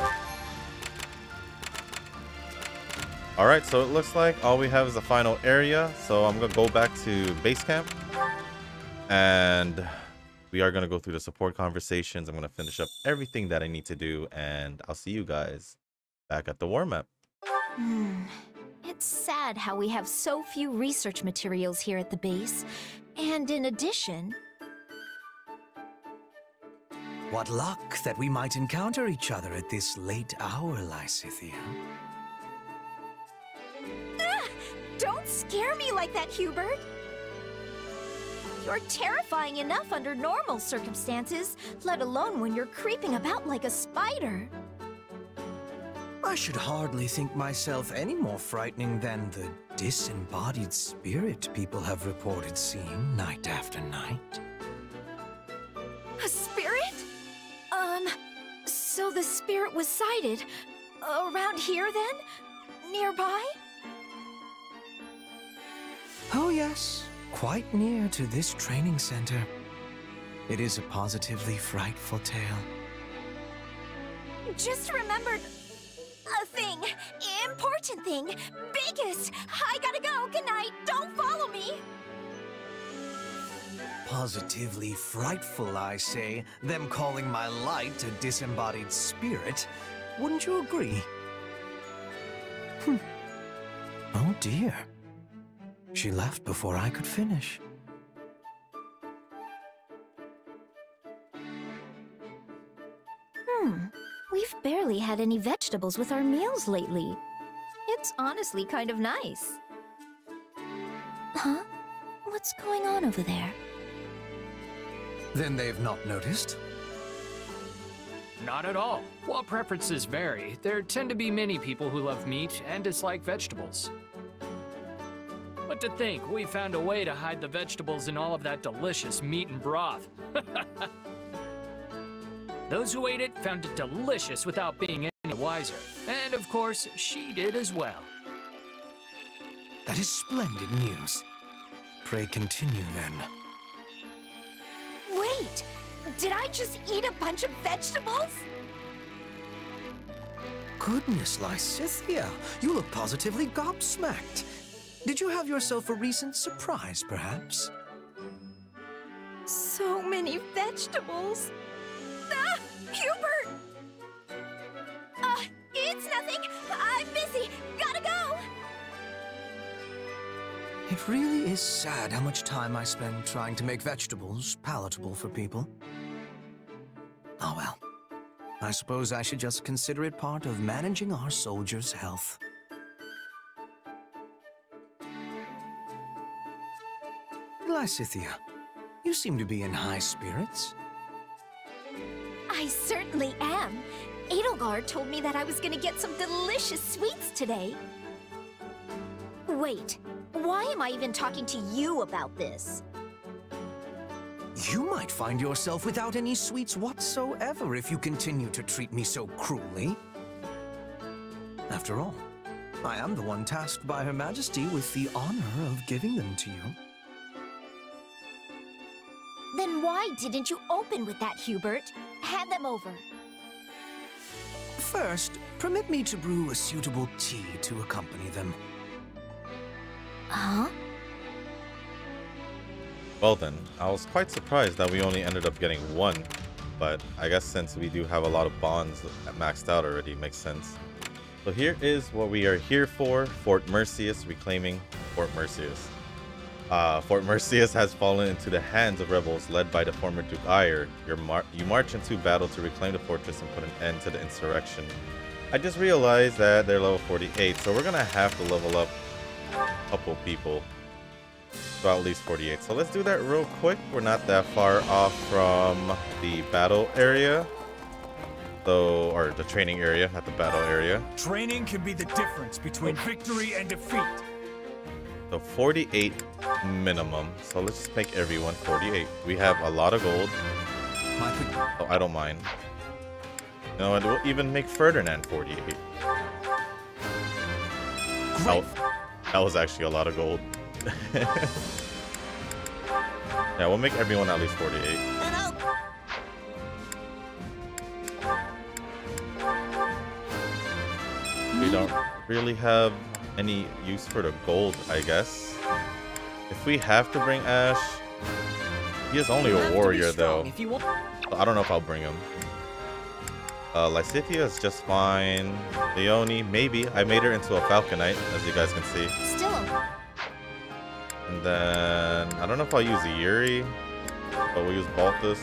Alright, so it looks like all we have is the final area. So I'm gonna go back to base camp. And we are gonna go through the support conversations. I'm gonna finish up everything that I need to do, and I'll see you guys back at the war map. It's sad how we have so few research materials here at the base. And in addition... What luck that we might encounter each other at this late hour, Lysithea. Don't scare me like that, Hubert! You're terrifying enough under normal circumstances, let alone when you're creeping about like a spider. I should hardly think myself any more frightening than the disembodied spirit people have reported seeing night after night. A spirit? So the spirit was sighted around here then? Nearby? Oh yes, quite near to this training center. It is a positively frightful tale. Just remembered a thing. Important thing. Biggest. I gotta go. Good night. Don't follow me. Positively frightful, I say, them calling my light a disembodied spirit. Wouldn't you agree? Oh dear. She left before I could finish. We've barely had any vegetables with our meals lately. It's honestly kind of nice. Huh? What's going on over there? Then they've not noticed? Not at all. While preferences vary, there tend to be many people who love meat and dislike vegetables. But to think we found a way to hide the vegetables in all of that delicious meat and broth. Those who ate it found it delicious without being any wiser. And of course, she did as well. That is splendid news. Pray continue then. Wait! Did I just eat a bunch of vegetables? Goodness, Lysithea, you look positively gobsmacked. Did you have yourself a recent surprise, perhaps? So many vegetables. Ah! Hubert! It's nothing. I'm busy. Gotta go! It really is sad how much time I spend trying to make vegetables palatable for people. Oh well. I suppose I should just consider it part of managing our soldiers' health. Lysithea, you seem to be in high spirits. I certainly am. Edelgard told me that I was gonna get some delicious sweets today. Wait, why am I even talking to you about this? You might find yourself without any sweets whatsoever if you continue to treat me so cruelly. After all, I am the one tasked by Her Majesty with the honor of giving them to you. Then why didn't you open with that, Hubert? Hand them over. First, permit me to brew a suitable tea to accompany them. Huh? Well then, I was quite surprised that we only ended up getting one, but I guess since we do have a lot of bonds maxed out already, makes sense. So here is what we are here for: Fort Merceus, reclaiming Fort Merceus. Fort Merceus has fallen into the hands of rebels led by the former Duke Aegir. You march into battle to reclaim the fortress and put an end to the insurrection. I just realized that they're level 48, so we're gonna have to level up a couple people to at least 48. So let's do that real quick. We're not that far off from the battle area. So, or the training area, not the battle area. Training can be the difference between victory and defeat. So 48 minimum. So let's just make everyone 48. We have a lot of gold. Oh, I don't mind. You know, and we'll even make Ferdinand 48. Oh, that was actually a lot of gold. Yeah, we'll make everyone at least 48. We don't really have any use for the gold, I guess. If we have to bring Ash, he is only a warrior though. So I don't know if I'll bring him. Lysithea is just fine. Leone, maybe. I made her into a Falconite, as you guys can see. Still. And then I don't know if I'll use Yuri, but we'll use Balthus.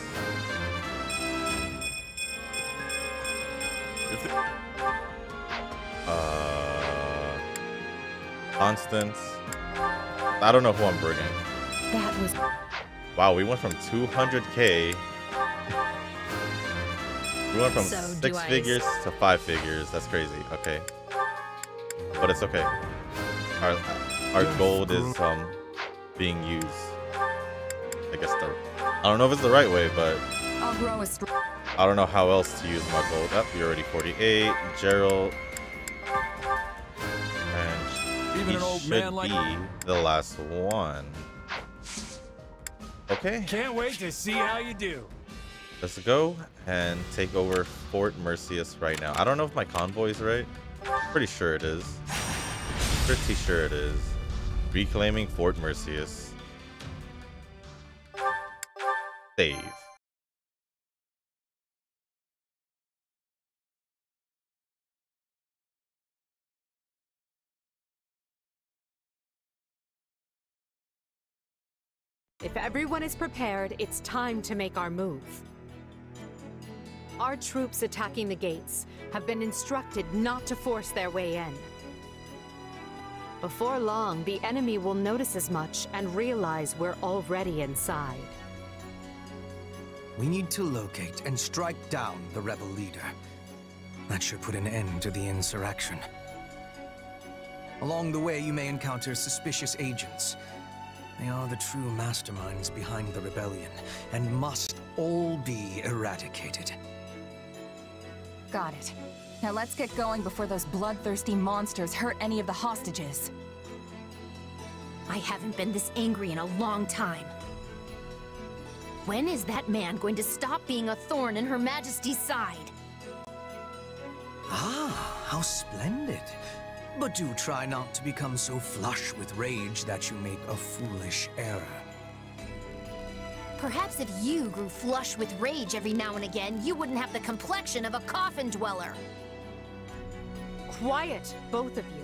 Constance. I don't know who I'm bringing. That was... Wow, we went from 200k. We went from 6 figures to 5 figures. That's crazy. Okay. But it's okay. Our gold is being used. I guess I don't know if it's the right way, but I don't know how else to use my gold. Oh, you're already 48. Gerald. And even an old man like be the last one. Okay. Can't wait to see how you do. Let's go and take over Fort Merceus right now. I don't know if my convoy is right. Pretty sure it is. Pretty sure it is. Reclaiming Fort Merceus. Save. If everyone is prepared, it's time to make our move. Our troops attacking the gates have been instructed not to force their way in. Before long, the enemy will notice as much and realize we're already inside. We need to locate and strike down the rebel leader. That should put an end to the insurrection. Along the way, you may encounter suspicious agents. They are the true masterminds behind the rebellion, and must all be eradicated. Got it. Now let's get going before those bloodthirsty monsters hurt any of the hostages. I haven't been this angry in a long time. When is that man going to stop being a thorn in Her Majesty's side? Ah, how splendid. But do try not to become so flush with rage that you make a foolish error. Perhaps if you grew flush with rage every now and again, you wouldn't have the complexion of a coffin dweller. Quiet, both of you.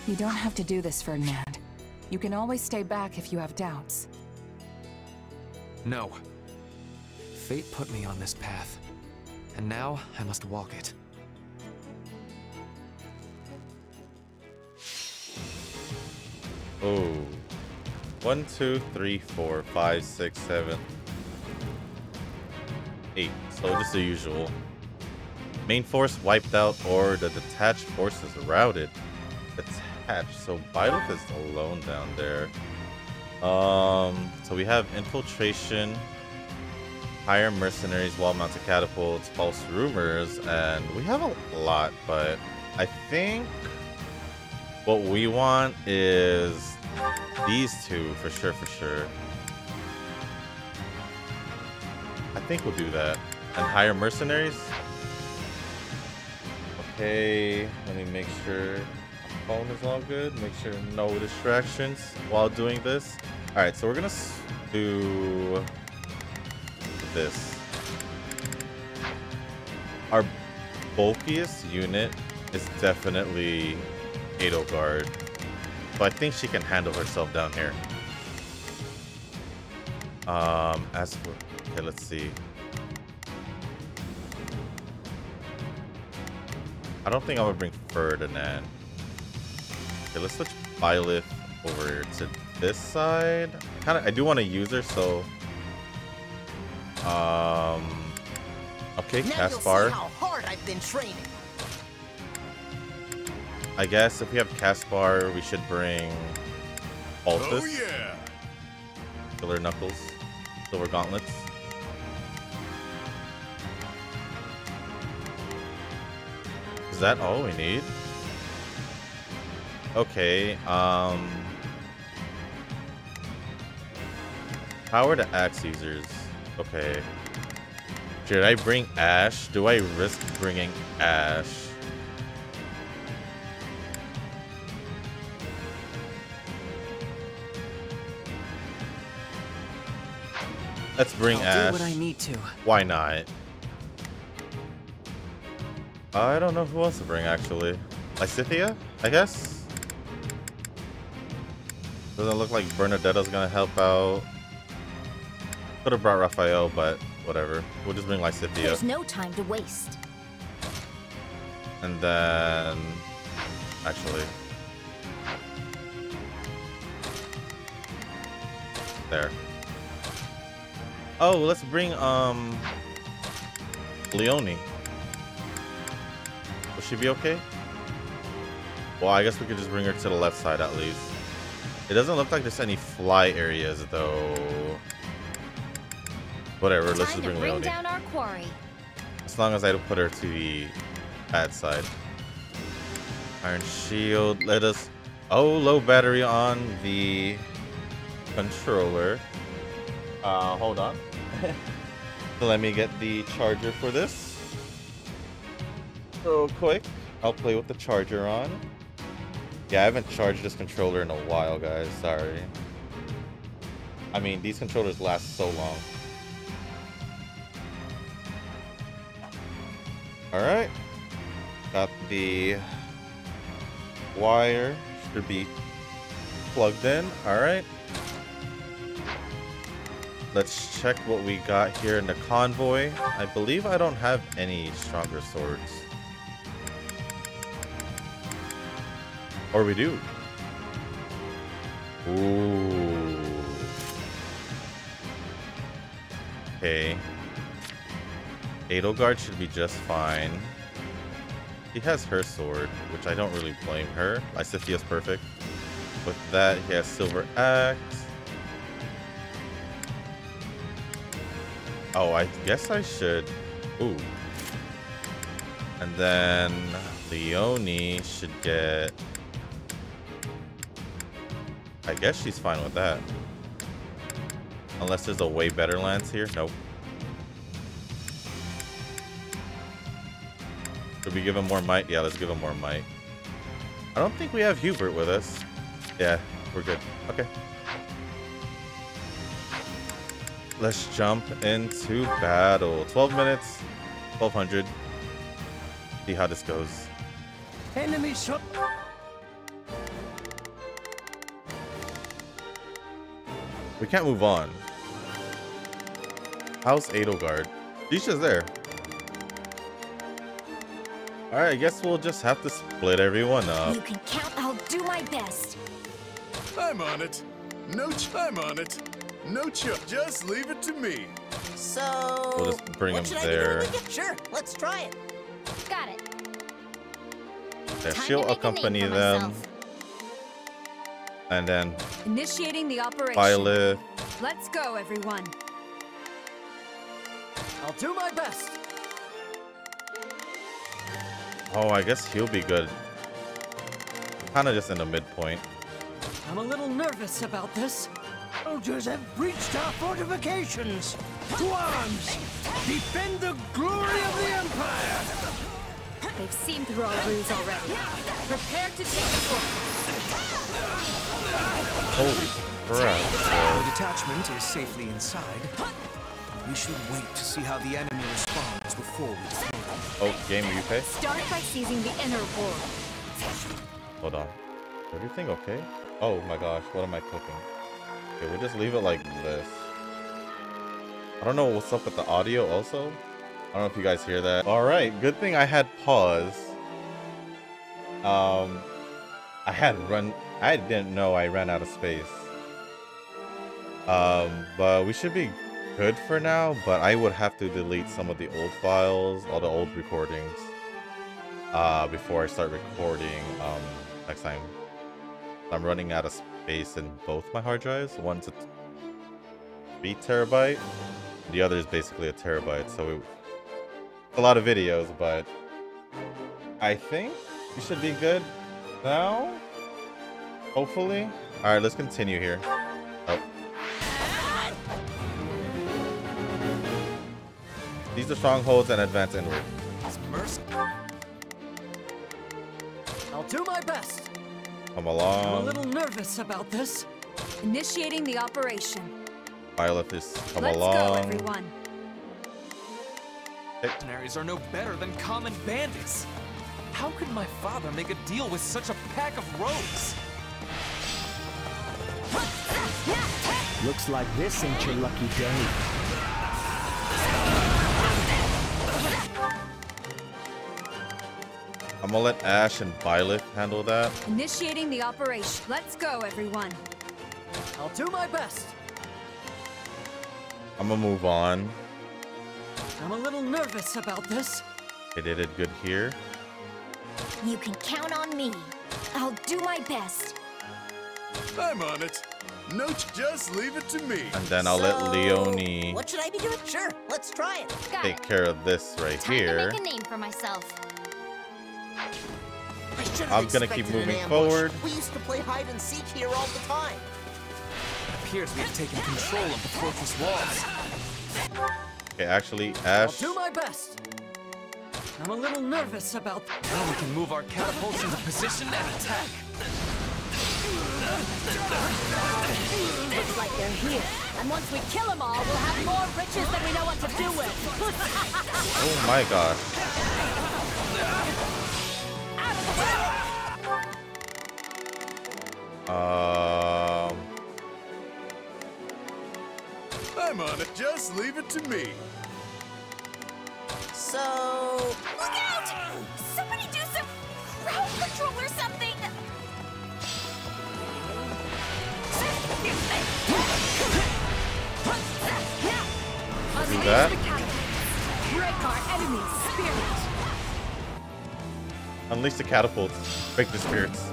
You don't have to do this, Ferdinand. You can always stay back if you have doubts. No. Fate put me on this path, and now I must walk it. Oh. 1, 2, 3, 4, 5, 6, 7, 8. So just the usual. Main force wiped out, or the detached forces routed. Detached. So Byleth is alone down there. So we have infiltration, hire mercenaries, wall-mounted catapults, false rumors, and we have a lot. But I think what we want is these two for sure. I think we'll do that. And hire mercenaries. Okay, let me make sure my phone is all good. Make sure no distractions while doing this. All right, so we're gonna do this. Our bulkiest unit is definitely Edelgard, but I think she can handle herself down here. As for, okay, let's see. I don't think I'm gonna bring Ferdinand. Okay, let's switch Byleth over to this side. I do want to use her, so okay, Caspar. How hard I've been training. I guess if we have Caspar, we should bring Altus. Oh yeah. Killer Knuckles, Silver Gauntlets. Is that all we need? Okay, power to axe users. Okay. Should I bring Ash? Do I risk bringing Ash? Let's bring Ash. I'll do what I need to. Why not? I don't know who else to bring, actually. Lysithea, I guess? Doesn't look like Bernadetta's gonna help out. Could have brought Raphael, but whatever. We'll just bring Lysithea. There's no time to waste. And then... Actually... There. Oh, let's bring, Leonie. Will she be okay? Well, I guess we could just bring her to the left side at least. It doesn't look like there's any fly areas, though. Whatever, let's just bring Leonie. Down our quarry. As long as I don't put her to the bad side. Iron Shield, let us... Oh, low battery on the controller. Hold on. So let me get the charger for this. Real quick. I'll play with the charger on. Yeah, I haven't charged this controller in a while, guys. Sorry. I mean, these controllers last so long. Alright. Got the wire. Should be plugged in. Alright. Let's check what we got here in the convoy. I believe I don't have any stronger swords. Or we do. Ooh. Okay. Edelgard should be just fine. He has her sword, which I don't really blame her. Isithia's perfect. With that, he has Silver Axe. Oh, I guess I should. Ooh. And then Leonie should get. I guess she's fine with that. Unless there's a way better lance here. Nope. Should we give him more might? Yeah, let's give him more might. I don't think we have Hubert with us. Yeah, we're good. Okay. Let's jump into battle. 12 minutes, 1200. See how this goes. Enemy shot. We can't move on. How's Edelgard? She's just there. Alright, I guess we'll just have to split everyone up. You can count. I'll do my best. I'm on it. I'm on it. No chill. Just leave it to me. So, We'll just bring him what should I there. be doing with you? Sure, let's try it. Got it. Yeah, Time she'll to make a name accompany for them. myself. And then Initiating the operation. Violet. Let's go, everyone. I'll do my best. Oh, I guess he'll be good. Kind of just in the midpoint. I'm a little nervous about this. Soldiers have breached our fortifications. To arms! Defend the glory of the Empire! They've seen through our ruse already. Prepare to take the fortress. Holy crap. The detachment is safely inside. We should wait to see how the enemy responds before we deploy them. Oh, game, are you okay? Start by seizing the inner wall. Hold on. Everything okay? Oh my gosh, what am I cooking? Okay, we'll just leave it like this. I don't know what's up with the audio also. I don't know if you guys hear that. Alright, good thing I had pause. I didn't know I ran out of space. But we should be good for now, but I would have to delete some of the old files, all the old recordings, before I start recording next time. I'm running out of space in both my hard drives. One's a 3 terabyte, the other is basically a terabyte, so it's a lot of videos, but I think we should be good now, hopefully. All right, let's continue here. Oh. These are strongholds and advance inward. I'll do my best. Come I'm a along. little nervous about this. Initiating the operation. Violet is come Let's along. go, everyone. Mercenaries are no better than common bandits. How could my father make a deal with such a pack of rogues? Looks like this ain't your lucky day. I'm gonna let Ash and Violet handle that. Initiating the operation. Let's go, everyone. I'll do my best. I'm gonna move on. I'm a little nervous about this. They did it good here. You can count on me. I'll do my best. I'm on it. No, just leave it to me. And then I'll let Leonie What should I be doing? Sure, let's try it. Got take it. care of this right Time here. to make a name for myself. I should have I'm gonna keep expected an moving ambush. forward. We used to play hide and seek here all the time. It appears we've taken control of the fortress walls. Okay, actually, I'll Ash. do my best. I'm a little nervous about Now we can move our catapults into position and attack. Looks like they're here. And once we kill them all, we'll have more riches than we know what to do with. Oh my gosh. I'm on it. Just leave it to me. So, Look out! Somebody do some crowd control or something! Do that. Break our enemy's spirit. Unleash the catapults. Break the spirits.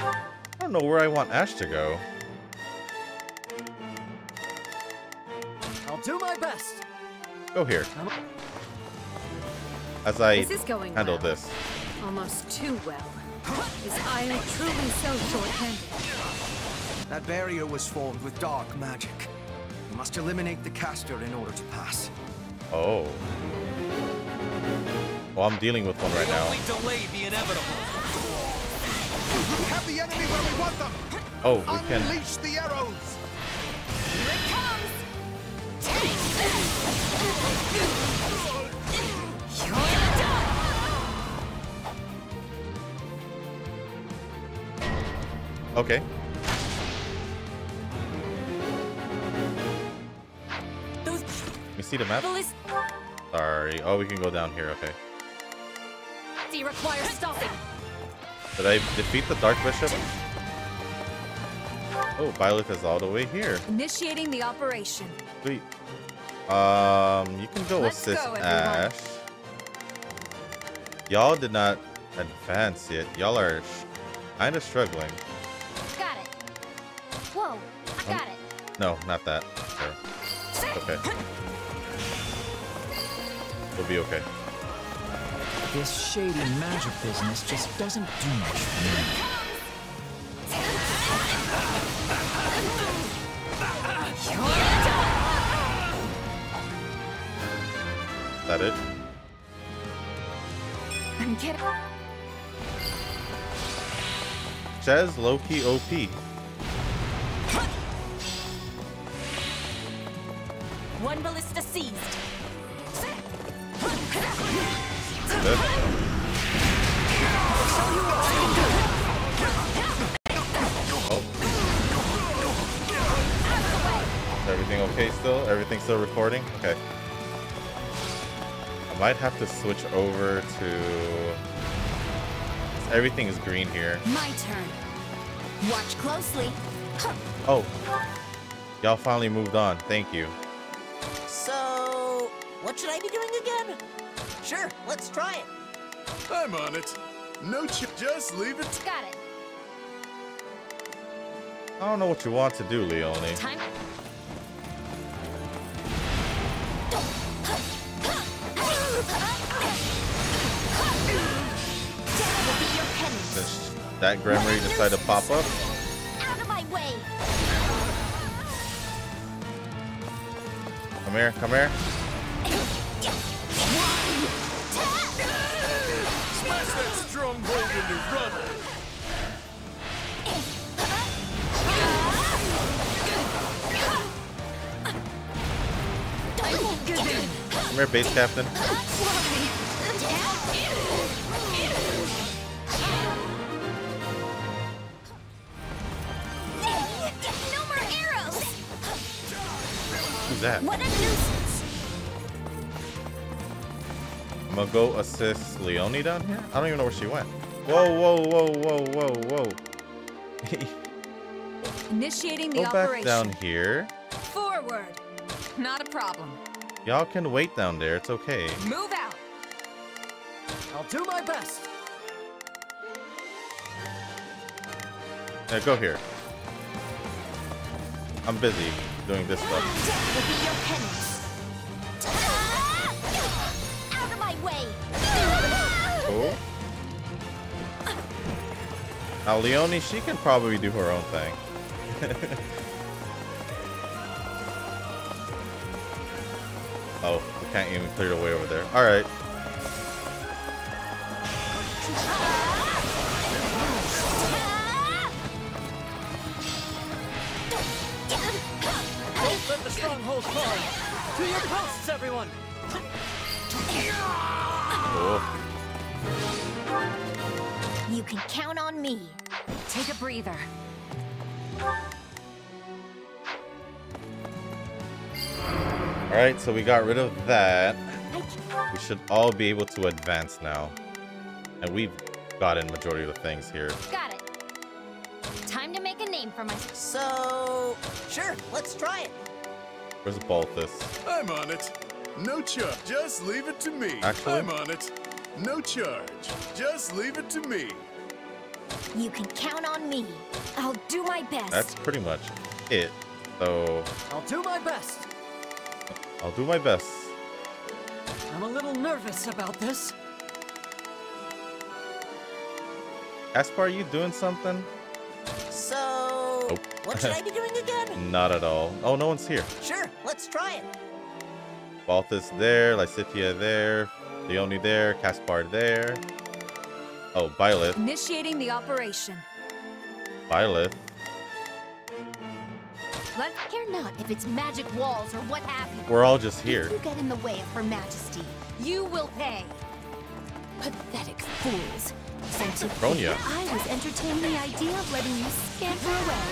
I don't know where I want Ash to go. I'll do my best. Go here. As I This is going handle well. this. Almost too well. Is Io truly so short-handed? That barrier was formed with dark magic. You must eliminate the caster in order to pass. Oh. Well, I'm dealing with one right now. Delay the inevitable. We have the enemy where we want them. Oh, we can. Unleash the arrows. Here it comes! Take this! You're done! Okay. Those Let me see the map. Sorry. Oh, we can go down here. Okay. requires stopping. Did I defeat the Dark Bishop? Oh, Violet is all the way here. Initiating the operation. Sweet. You can go Let's assist go, everyone. Ash. Y'all did not advance yet. Y'all are kind of struggling. Got it. Whoa, I got it. No, not that. Sure. Okay. We'll be okay. This shady magic business just doesn't do much for me. Is that it? I'm kidding. Ches low-key OP. One ballista seized. Good. Oh. Is everything okay still? Everything still recording? Okay. I might have to switch over to... Everything is green here. My turn. Watch closely. Oh. Y'all finally moved on. Thank you. So, what should I be doing again? Sure, let's try it. I'm on it. No, just leave it. Got it. I don't know what you want to do, Leone. Time. Since that Grimoire decided to pop up. Out of my way. Come here, come here. Smash that stronghold into rubble. Come here, base captain. No more arrows. Who's that? What a nuisance. I'm gonna go assist Leone down here? I don't even know where she went. Whoa, whoa, whoa, whoa, whoa, whoa. Initiating the Go back operation. down here. Forward. Not a problem. Y'all can wait down there. It's okay. Move out. I'll do my best. Now go here. I'm busy doing this stuff. Death will be your penance. Out of my way. Cool. Now Leone, she can probably do her own thing. Oh, we can't even clear the way over there. All right. Don't let the stronghold fall. To your posts, everyone. Cool. You can count on me. Take a breather. All right, so we got rid of that. We should all be able to advance now. And we've gotten majority of the things here. Got it. Time to make a name for myself. So, sure, let's try it. Where's Balthus? I'm on it. No charge. Just leave it to me. Actually? I'm on it. No charge. Just leave it to me. You can count on me. I'll do my best. That's pretty much it. So I'll do my best. I'll do my best. I'm a little nervous about this. Caspar, are you doing something? So, what should I be doing again? Not at all. Oh, no one's here. Sure, let's try it. Balthus there, Lysithea there, Leone there, Caspar there. Oh, Byleth. Initiating the operation. Byleth. Let's care not if it's magic walls or what have you. We're all just here. If you get in the way of Her Majesty, you will pay. Pathetic fools. Since you Kronia. I was entertaining the idea of letting you scamper away.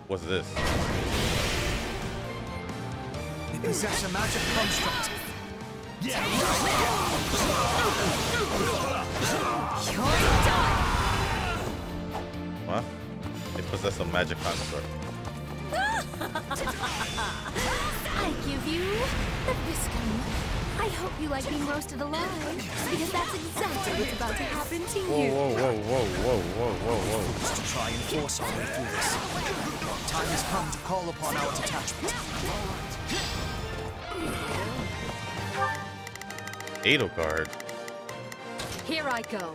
What's this? They possess a magic construct. What? They possess a magic construct. I give you the Biscum. I hope you like being roasted alive, because that's exactly what's about to happen to Whoa, you. whoa, whoa, whoa, whoa, whoa, whoa, whoa. Just to try and force our way through this. Time has come to call upon our detachment. Edelgard. Here I go.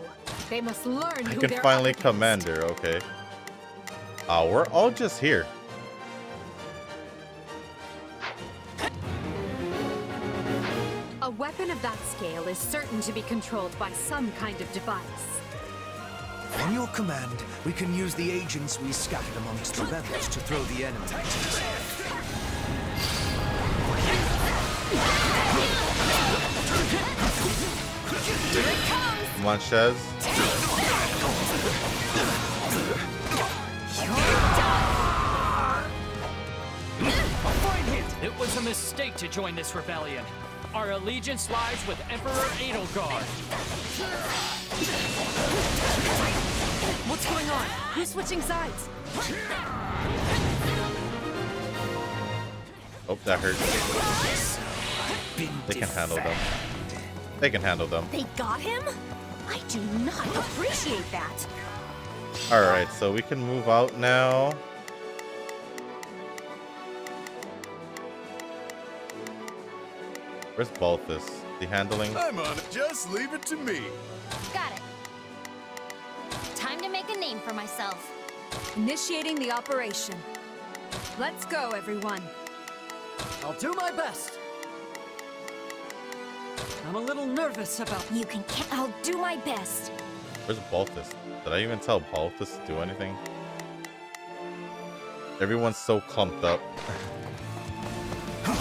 They must learn I who can they're finally up against. command her, okay. We're all just here. A weapon of that scale is certain to be controlled by some kind of device. On your command, we can use the agents we scattered amongst the rebels to throw the enemy to despair. Come on, Shez. It was a mistake to join this rebellion. Our allegiance lies with Emperor Edelgard. What's going on? Who's switching sides? Oh, that hurt. They can handle them. They can handle them. They got him? I do not appreciate that. Alright, so we can move out now. Where's Balthus? The handling? I'm on it. Just leave it to me. Got it. Time to make a name for myself. Initiating the operation. Let's go, everyone. I'll do my best. I'm a little nervous about... You can I'll do my best. Where's Balthus? Did I even tell Balthus to do anything? Everyone's so clumped up. I'm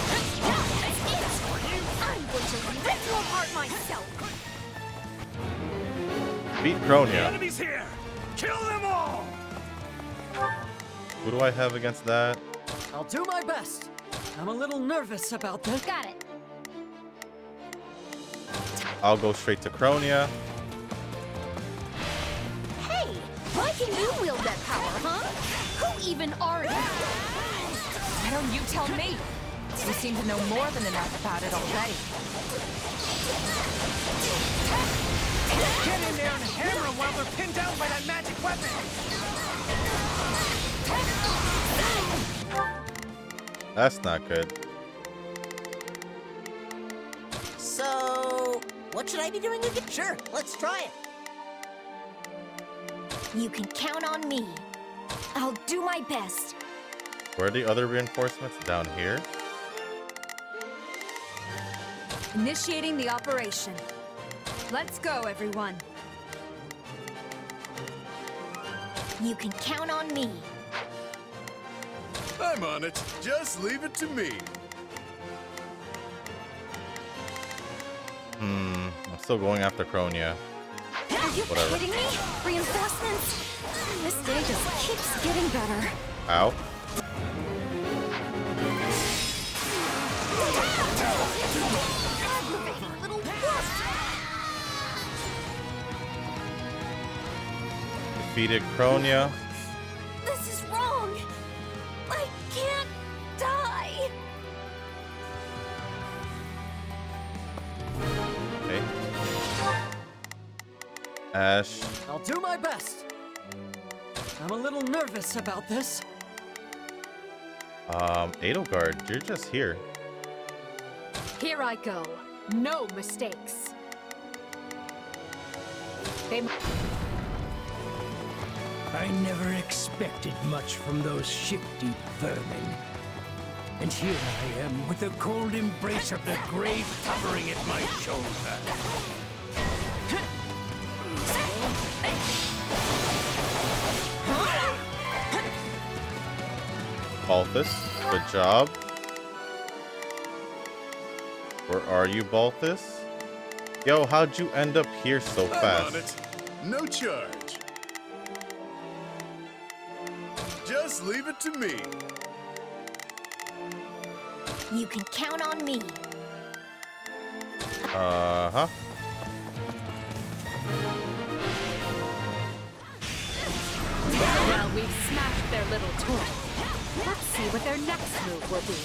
going to rip you apart myself. Beat Kronia. Enemies here! Kill them all! Who do I have against that? I'll do my best. I'm a little nervous about this. Got it. I'll go straight to Kronia. Hey, why can you wield that power, huh? Who even are you? Why don't you tell me? You seem to know more than enough about it already. Get in there and hammer them while they're pinned down by that magic weapon! That's not good. So, what should I be doing again? Sure, let's try it. You can count on me. I'll do my best. Where are the other reinforcements? Down here? Initiating the operation. Let's go, everyone. You can count on me. I'm on it. Just leave it to me. I'm still going after Kronia. Are you Whatever. kidding me? Reinforcements? This day just keeps getting better. Ow. Aggravating little wuss. Defeated Kronia. This is wrong. Okay. Ash. I'll do my best. I'm a little nervous about this. Edelgard, you're just here. Here I go. No mistakes. I never expected much from those ship-deep vermin. And here I am, with the cold embrace of the grave hovering at my shoulder. Balthus, good job. Where are you, Balthus? Yo, how'd you end up here so I'm fast? on it. No charge. Just leave it to me. You can count on me. Uh-huh. Well, we've smashed their little toy. Let's see what their next move will be.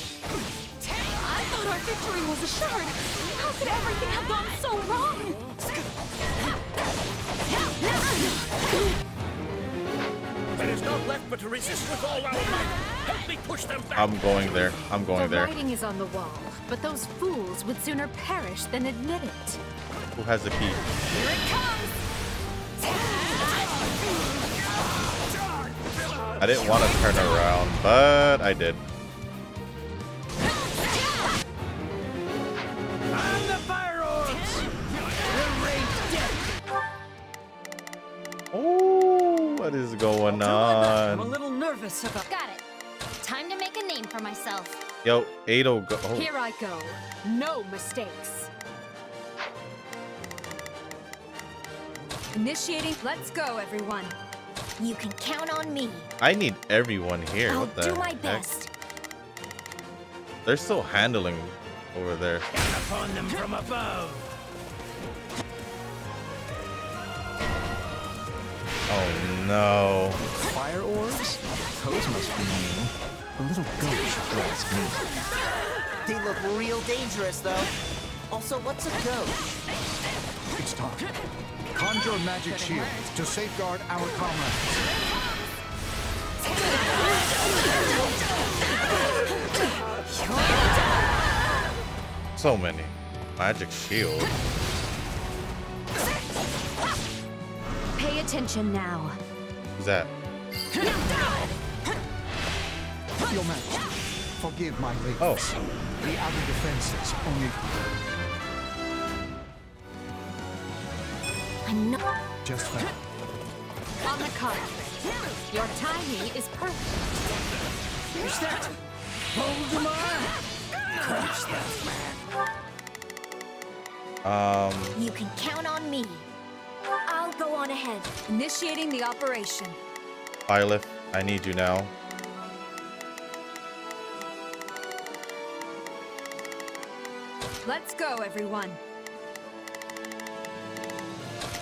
I thought our victory was assured. How could everything have gone so wrong? There is naught left but to resist with all our might. Help me push them back. I'm going there. I'm going The there. writing is on the wall, but those fools would sooner perish than admit it. Who has the key? Here it comes. I didn't want to turn around, but I did. I'm the fire orbs! The rage death! Oh, what is going I'm a on? little nervous about... Got it. Time to make a name for myself. Yo, Ado, go. Oh. Here I go. No mistakes. Initiating. Let's go, everyone. You can count on me. I need everyone here. I'll What the do my heck? best. They're still handling over there. Down upon them from above! Oh no. Fire orbs? Those must be new. The little ghost drives me. They look real dangerous, though. Also, what's a ghost? It's time. Conjure magic shield to safeguard our comrades. So many. Magic shield. Pay attention now. Who's that? Your Majesty, forgive my lateness. Oh. The outer defenses only... I'm not... Just fell. On the contrary, your timing is perfect. Is that Voldemort? Crush that man. You can count on me. I'll go on ahead. Initiating the operation. Byleth, I need you now. Let's go, everyone.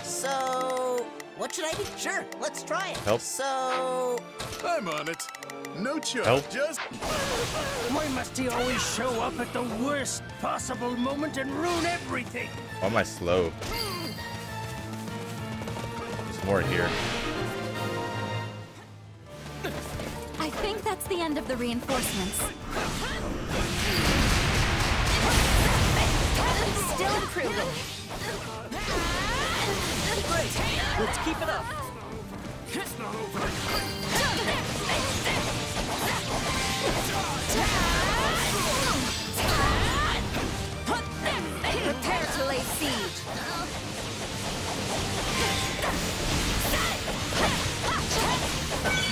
So, what should I do? Sure, let's try it. Help. So, I'm on it. No charge. Help. Just... Why must he always show up at the worst possible moment and ruin everything? Why am I slow? There's more here. I think that's the end of the reinforcements. Still improving. great. Let's keep it up. It's not over. Prepare to lay siege.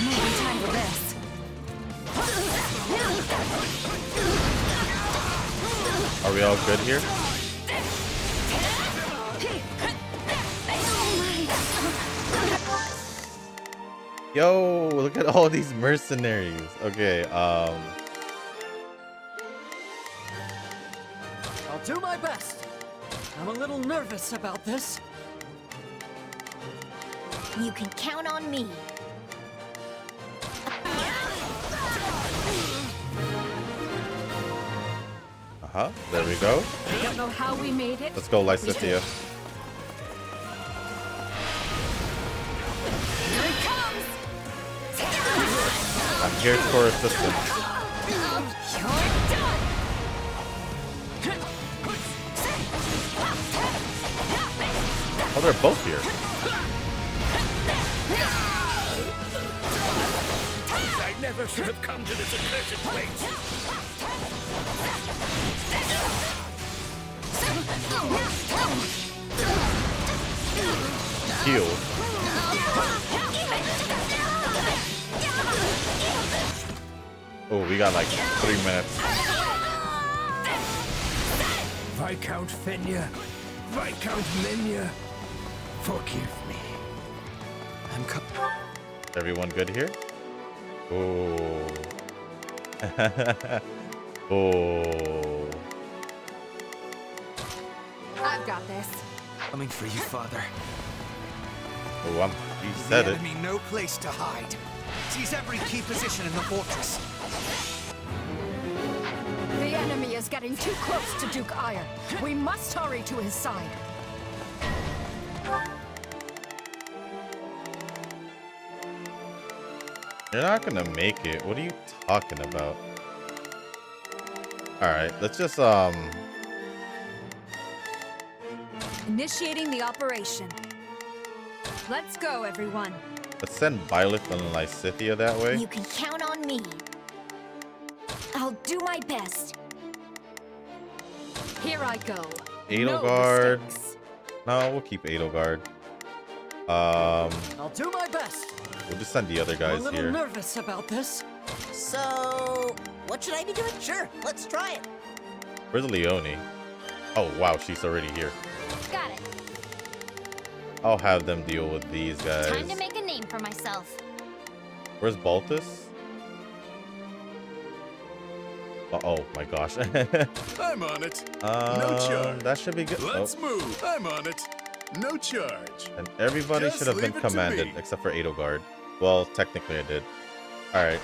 Maybe time for this. Are we all good here? Yo, look at all these mercenaries. Okay, I'll do my best. I'm a little nervous about this. You can count on me. There we go. I don't know how we made it. Let's go, Lysithea. Here it comes. I'm here for assistance. You're done. Oh, they're both here. I never should have come to this accursed place. Heal. Oh, we got like 3 minutes. Viscount Fenya, Viscount Menya, forgive me. I'm Everyone good here? Oh. Oh. I've got this. coming for you, Father. Oh, he said the it. enemy no place to hide. Seize every key position in the fortress. The enemy is getting too close to Duke Aegir. We must hurry to his side. You're not gonna make it. What are you talking about? Alright, let's just Initiating the operation. Let's go, everyone. let's send Violet and Lysithea that way. You can count on me. I'll do my best. Here I go. Edelgard. No mistakes. No, we'll keep Edelgard. I'll do my best. We'll just send the other guys I'm a little here. nervous about this. So, what should I be doing? Sure, let's try it. Where's Leone? Oh wow, she's already here. Got it. I'll have them deal with these guys. Time to make a name for myself. Where's Baltus? Oh my gosh. I'm on it. No charge. That should be good. Let's move. I'm on it. No charge. And everybody Just should have been leave it to commanded me. except for Edelgard. Well, technically I did. Alright.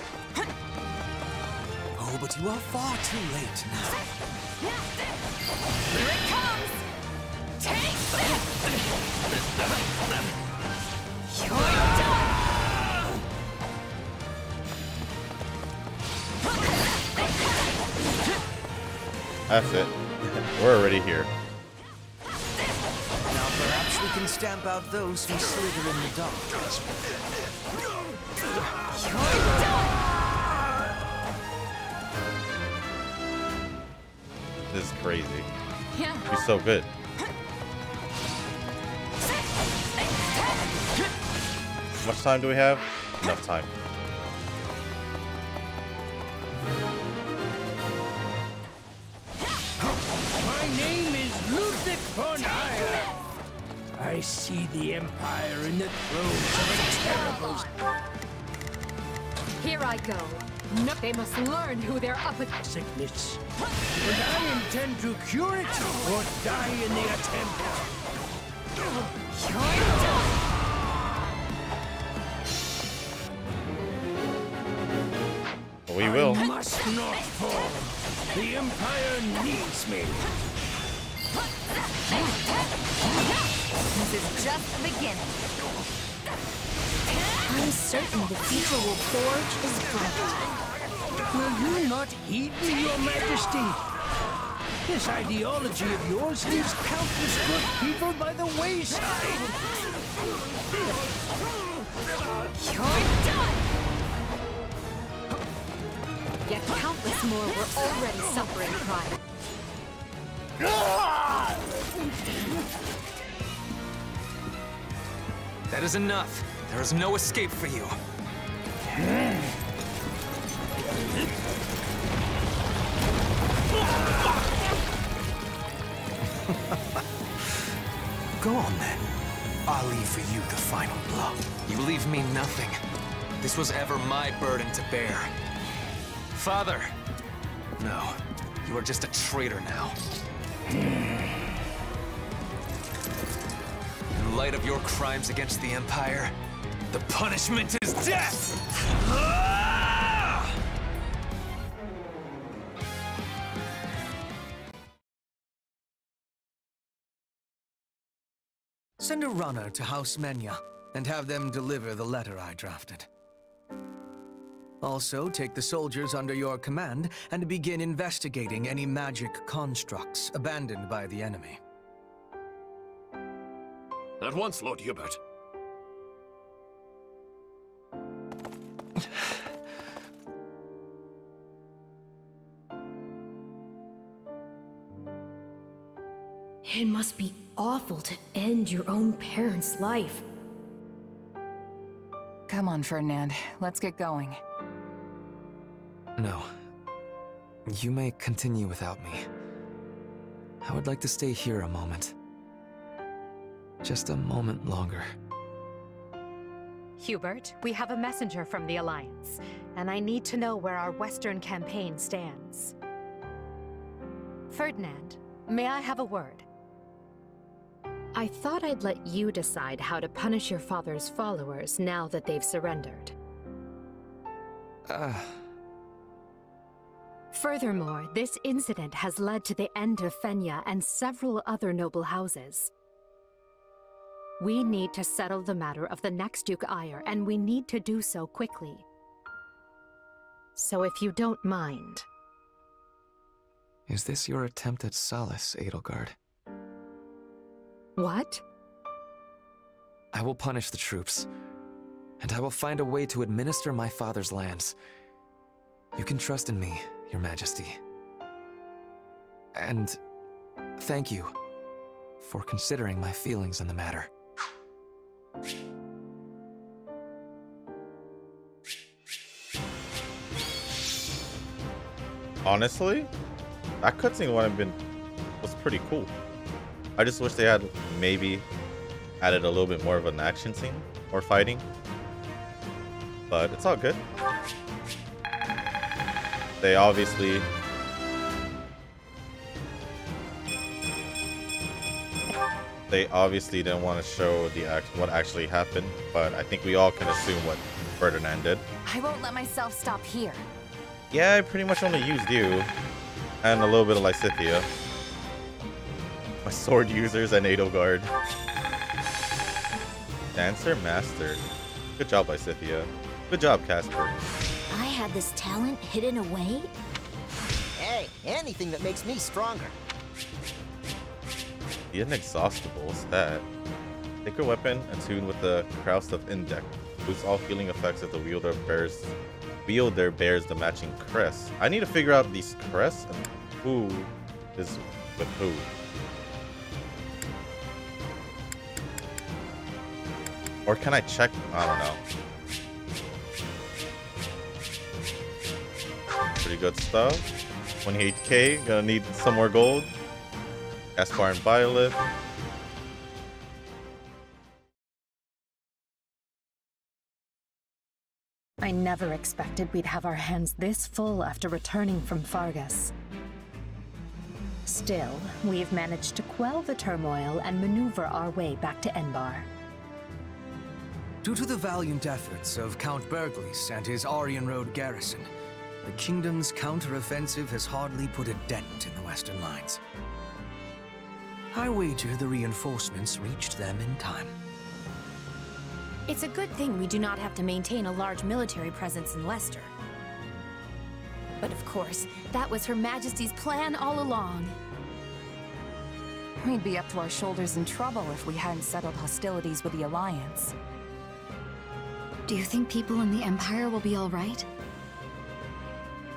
Oh, but you are far too late now. Here it comes. Take this. You're done. That's it. We're already here. Now perhaps we can stamp out those who slither in the dark. This is crazy. Yeah. He's so good. How much time do we have? Enough time. My name is Ludwig von Aegir. I see the Empire in the throes of a terrible Here I go. No, they must learn who they're up against. sickness. And I intend to cure it or die in the attempt. You're done. We will. I must not fall. The Empire needs me. This is just the beginning. I'm certain the future will forge is bright. Will you not heed me, Your Majesty? This ideology of yours leaves countless good people by the wayside. You're done. Yet countless more were already suffering pride. That is enough. There is no escape for you. Go on then. I'll leave for you the final blow. You leave me nothing. This was ever my burden to bear. Father! No, you are just a traitor now. In light of your crimes against the Empire, the punishment is death! Ah! Send a runner to House Menya and have them deliver the letter I drafted. Also, take the soldiers under your command and begin investigating any magic constructs abandoned by the enemy. At once, Lord Hubert. It must be awful to end your own parents' life. Come on, Ferdinand. Let's get going. No. You may continue without me. I would like to stay here a moment. Just a moment longer. Hubert, we have a messenger from the Alliance, and I need to know where our Western campaign stands. Ferdinand, may I have a word? I thought I'd let you decide how to punish your father's followers now that they've surrendered. Furthermore, this incident has led to the end of Fenya and several other noble houses. We need to settle the matter of the next Duke Aegir, and we need to do so quickly. So if you don't mind... Is this your attempt at solace, Edelgard? What? I will punish the troops, and I will find a way to administer my father's lands. You can trust in me, Your Majesty. And thank you for considering my feelings in the matter. Honestly, that cutscene was pretty cool. I just wish they had maybe added a little bit more of an action scene or fighting, but it's all good. They obviously didn't want to show what actually happened, but I think we all can assume what Ferdinand did. I won't let myself stop here. Yeah, I pretty much only used you and a little bit of Lysithea. My sword users and Edelgard. Dancer Master. Good job, Lysithea. Good job, Casper. I had this talent hidden away? Hey, anything that makes me stronger. The Inexhaustible, what's that? Take your weapon attuned with the Croust of Indec. Boosts all healing effects if the wielder bears the matching crest. I need to figure out these crests and who is with who. Or can I check? I don't know. Pretty good stuff. 28k. Gonna need some more gold. Gaspar and Violet. I never expected we'd have our hands this full after returning from Fargus. Still, we've managed to quell the turmoil and maneuver our way back to Enbar. Due to the valiant efforts of Count Berglis and his Aryan Road garrison, the kingdom's counter-offensive has hardly put a dent in the western lines. I wager the reinforcements reached them in time. It's a good thing we do not have to maintain a large military presence in Leicester. But of course, that was Her Majesty's plan all along. We'd be up to our shoulders in trouble if we hadn't settled hostilities with the Alliance. Do you think people in the Empire will be all right?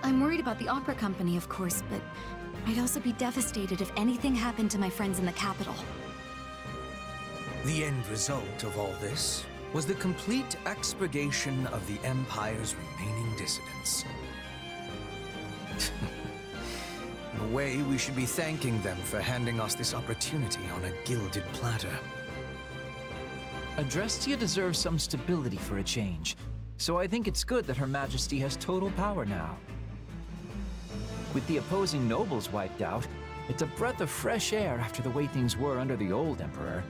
I'm worried about the opera company, of course, but I'd also be devastated if anything happened to my friends in the capital. The end result of all this was the complete expurgation of the Empire's remaining dissidents. In a way, we should be thanking them for handing us this opportunity on a gilded platter. Adrestia deserves some stability for a change, so I think it's good that Her Majesty has total power now. With the opposing nobles wiped out, it's a breath of fresh air after the way things were under the old Emperor.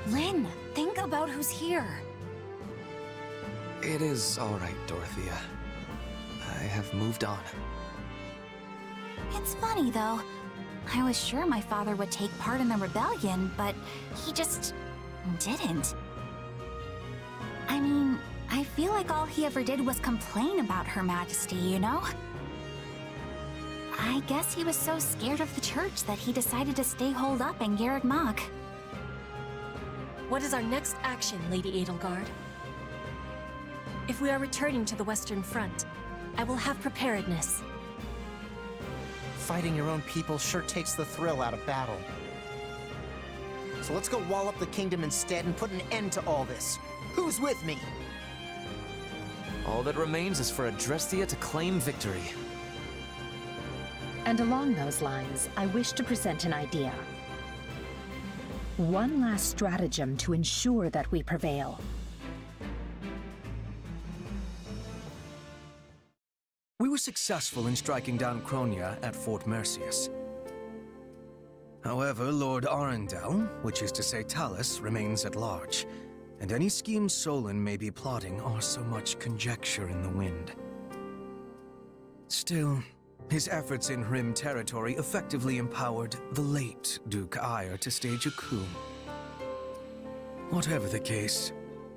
Lynn, think about who's here. It is all right, Dorothea. I have moved on. It's funny, though. I was sure my father would take part in the rebellion, but he just didn't. I mean, I feel like all he ever did was complain about Her Majesty, you know? I guess he was so scared of the church that he decided to stay holed up in Garreg Mach. What is our next action, Lady Edelgard? If we are returning to the Western Front, I will have preparedness. Fighting your own people sure takes the thrill out of battle. So let's go wall up the kingdom instead and put an end to all this. Who's with me? All that remains is for Adrestia to claim victory. And along those lines, I wish to present an idea. One last stratagem to ensure that we prevail. We were successful in striking down Kronia at Fort Merceus. However, Lord Arundel, which is to say Talus, remains at large, and any schemes Solon may be plotting are so much conjecture in the wind. Still, his efforts in Rim territory effectively empowered the late Duke Aegir to stage a coup. Whatever the case,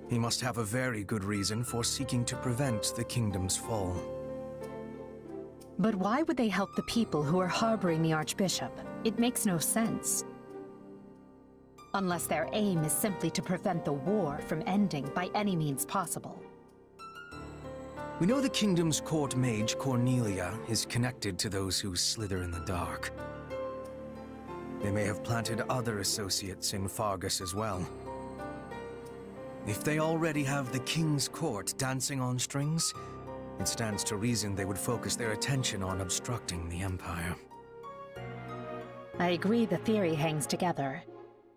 he must have a very good reason for seeking to prevent the kingdom's fall. But why would they help the people who are harboring the Archbishop? It makes no sense. Unless their aim is simply to prevent the war from ending by any means possible. We know the kingdom's court mage, Cornelia, is connected to those who slither in the dark. They may have planted other associates in Fargus as well. If they already have the king's court dancing on strings, it stands to reason they would focus their attention on obstructing the Empire. I agree the theory hangs together,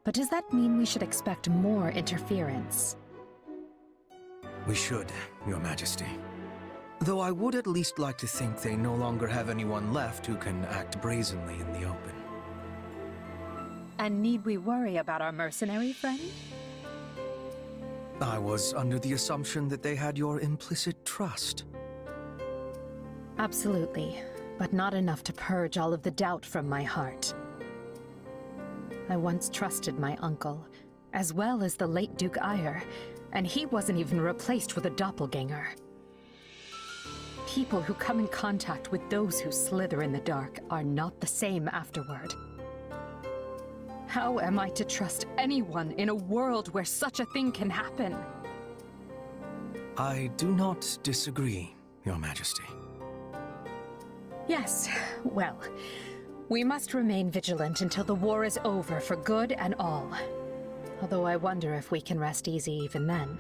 but does that mean we should expect more interference? We should, Your Majesty. Though I would at least like to think they no longer have anyone left who can act brazenly in the open. And need we worry about our mercenary friend? I was under the assumption that they had your implicit trust. Absolutely, but not enough to purge all of the doubt from my heart. I once trusted my uncle, as well as the late Duke Aegir, and he wasn't even replaced with a doppelganger. People who come in contact with those who slither in the dark are not the same afterward. How am I to trust anyone in a world where such a thing can happen? I do not disagree, Your Majesty. Yes, well, we must remain vigilant until the war is over for good and all. Although I wonder if we can rest easy even then.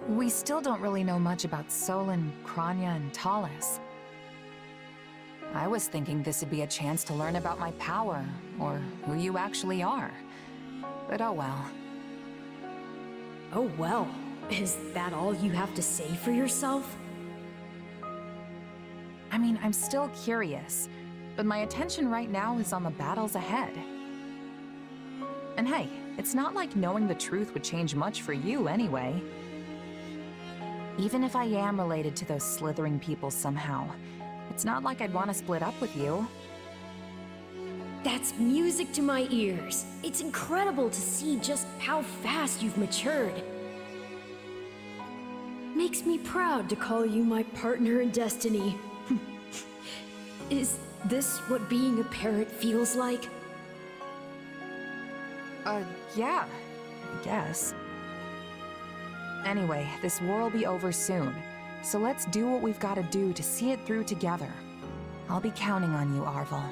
We still don't really know much about Solon, Kronia, and Talus. I was thinking this would be a chance to learn about my power, or who you actually are. But oh well. Oh well. Is that all you have to say for yourself? I mean, I'm still curious, but my attention right now is on the battles ahead. And hey, it's not like knowing the truth would change much for you anyway. Even if I am related to those slithering people somehow, it's not like I'd want to split up with you. That's music to my ears. It's incredible to see just how fast you've matured. Makes me proud to call you my partner in destiny. Is this what being a parent feels like? Yeah, I guess. Anyway, this war will be over soon, so let's do what we've got to do to see it through together. I'll be counting on you, Arvel.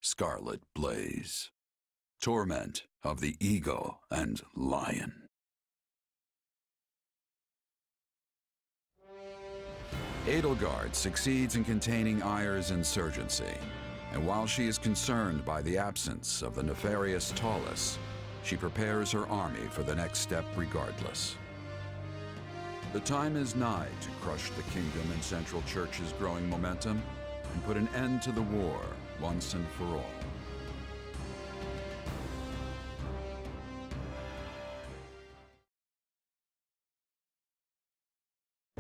Scarlet Blaze. Torment of the Eagle and Lion. Edelgard succeeds in containing Aegir's insurgency, and while she is concerned by the absence of the nefarious Talus, she prepares her army for the next step regardless. The time is nigh to crush the kingdom and Central Church's growing momentum and put an end to the war once and for all.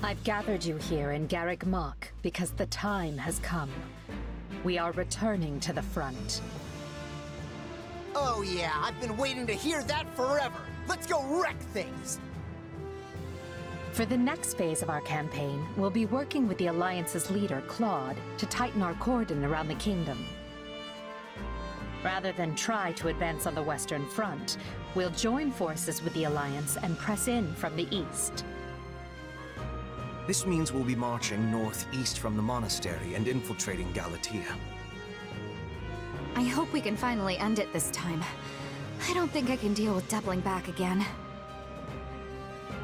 I've gathered you here in Garrick Mach because the time has come. We are returning to the front. Oh yeah, I've been waiting to hear that forever. Let's go wreck things! For the next phase of our campaign, we'll be working with the Alliance's leader, Claude, to tighten our cordon around the kingdom. Rather than try to advance on the Western Front, we'll join forces with the Alliance and press in from the east. This means we'll be marching northeast from the monastery and infiltrating Galatea. I hope we can finally end it this time. I don't think I can deal with doubling back again.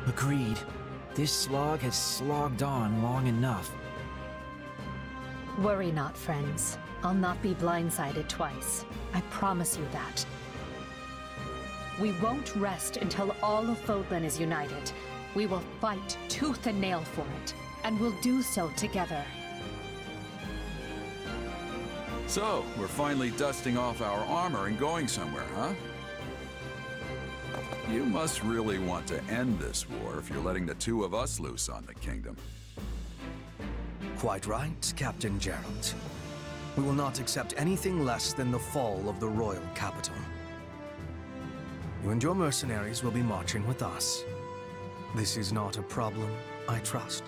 Agreed. This slog has slogged on long enough. Worry not, friends. I'll not be blindsided twice. I promise you that. We won't rest until all of Fodlan is united. We will fight tooth and nail for it, and we'll do so together. So, we're finally dusting off our armor and going somewhere, huh? You must really want to end this war if you're letting the two of us loose on the kingdom. Quite right, Captain Gerald. We will not accept anything less than the fall of the royal capital. You and your mercenaries will be marching with us. This is not a problem, I trust.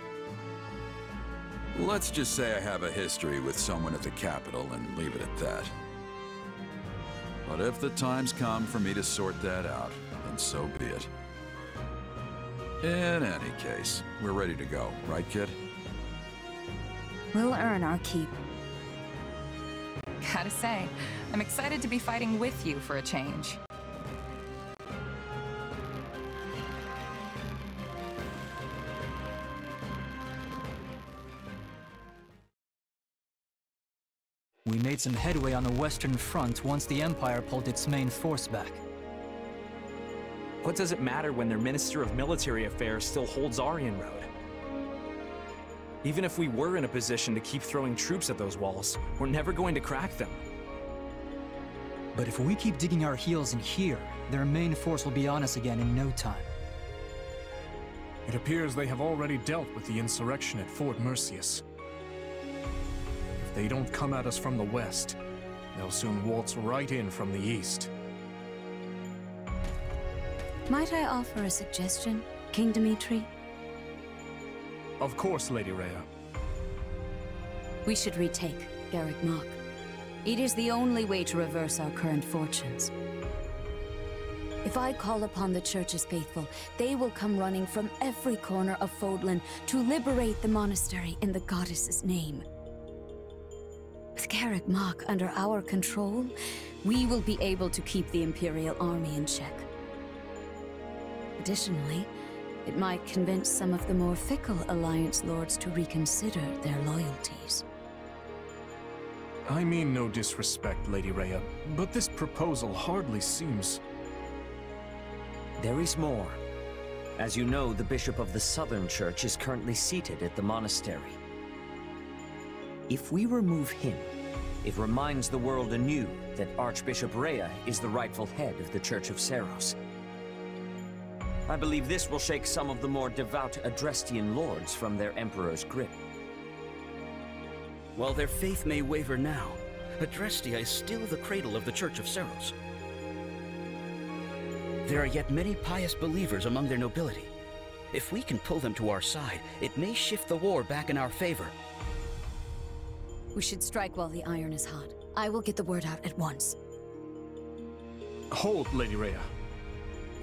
Let's just say I have a history with someone at the capital and leave it at that. But if the time's come for me to sort that out, then so be it. In any case, we're ready to go, right, kid? We'll earn our keep. Gotta say, I'm excited to be fighting with you for a change. We made some headway on the Western Front once the Empire pulled its main force back. What does it matter when their Minister of Military Affairs still holds Aryan Road? Even if we were in a position to keep throwing troops at those walls, we're never going to crack them. But if we keep digging our heels in here, their main force will be on us again in no time. It appears they have already dealt with the insurrection at Fort Merceus. If they don't come at us from the west, they'll soon waltz right in from the east. Might I offer a suggestion, King Dimitri? Of course, Lady Rhea. We should retake Garrick Mach. It is the only way to reverse our current fortunes. If I call upon the Church's faithful, they will come running from every corner of Fodlan to liberate the monastery in the goddess's name. With Garrick Mach under our control, we will be able to keep the Imperial army in check. Additionally, it might convince some of the more fickle Alliance lords to reconsider their loyalties. I mean no disrespect, Lady Rhea, but this proposal hardly seems... There is more. As you know, the Bishop of the Southern Church is currently seated at the monastery. If we remove him, it reminds the world anew that Archbishop Rhea is the rightful head of the Church of Seros. I believe this will shake some of the more devout Adrestian lords from their Emperor's grip. While their faith may waver now, Adrestia is still the cradle of the Church of Seros. There are yet many pious believers among their nobility. If we can pull them to our side, it may shift the war back in our favor. We should strike while the iron is hot. I will get the word out at once. Hold, Lady Rhea.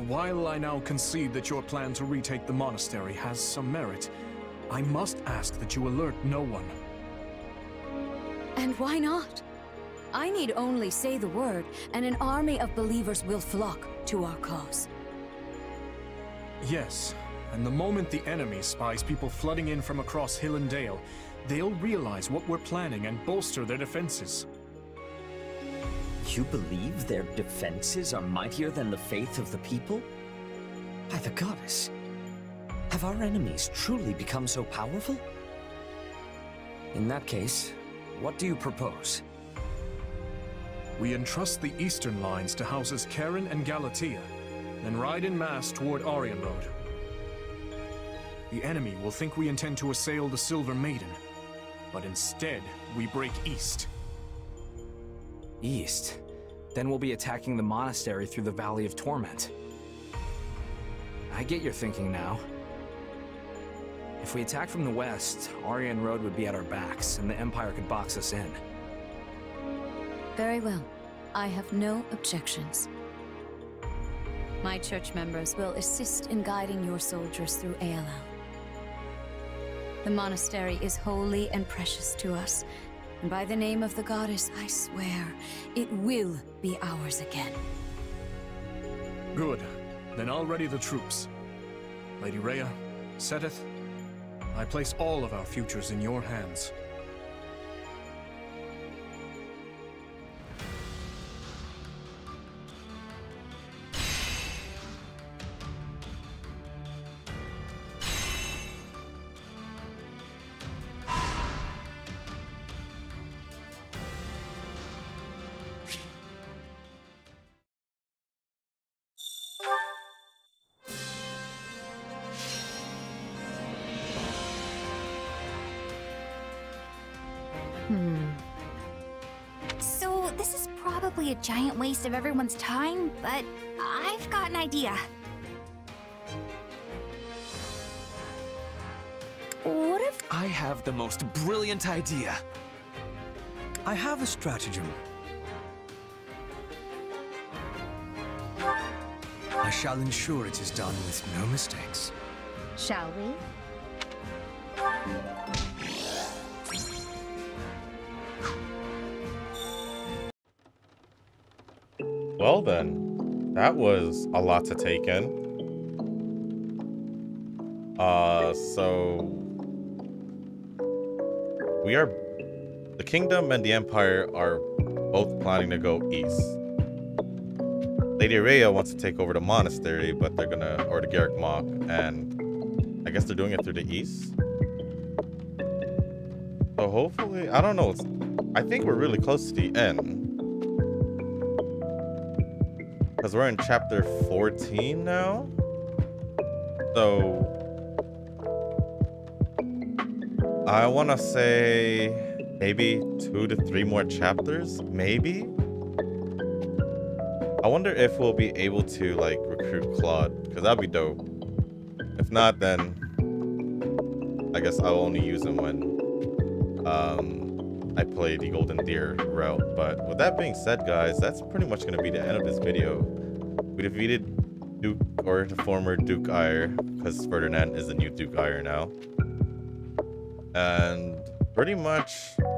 While I now concede that your plan to retake the monastery has some merit, I must ask that you alert no one. And why not? I need only say the word, and an army of believers will flock to our cause. Yes, and the moment the enemy spies people flooding in from across hill and dale, they'll realize what we're planning and bolster their defenses. You believe their defenses are mightier than the faith of the people? By the goddess, have our enemies truly become so powerful? In that case, what do you propose? We entrust the eastern lines to houses Karen and Galatea, then ride en masse toward Aryan Road. the enemy will think we intend to assail the Silver Maiden. But instead, we break east. East? Then we'll be attacking the monastery through the Valley of Torment. I get your thinking now. If we attack from the west, Aryan Road would be at our backs, and the Empire could box us in. Very well. I have no objections. My church members will assist in guiding your soldiers through ALL. The monastery is holy and precious to us, and by the name of the goddess, I swear, it will be ours again. Good. Then I'll ready the troops. Lady Rhea, Seteth, I place all of our futures in your hands. So, this is probably a giant waste of everyone's time, but I've got an idea. What if... I have the most brilliant idea. I have a stratagem. I shall ensure it is done with no mistakes. Shall we? Well then, that was a lot to take in. So we are, the kingdom and the empire are both planning to go east. Lady Rhea wants to take over the monastery, but they're gonna, or the Garrick Mach, and I guess they're doing it through the east. So hopefully, I don't know. I think we're really close to the end. Because we're in chapter 14 now. So I want to say maybe 2 to 3 more chapters, maybe. I wonder if we'll be able to like recruit Claude, because that'd be dope. If not, then I guess I'll only use him when I play the Golden Deer route. But with that being said, guys, that's pretty much going to be the end of this video. We defeated Duke, or the former Duke Aegir, because Ferdinand is the new Duke Aegir now. And pretty much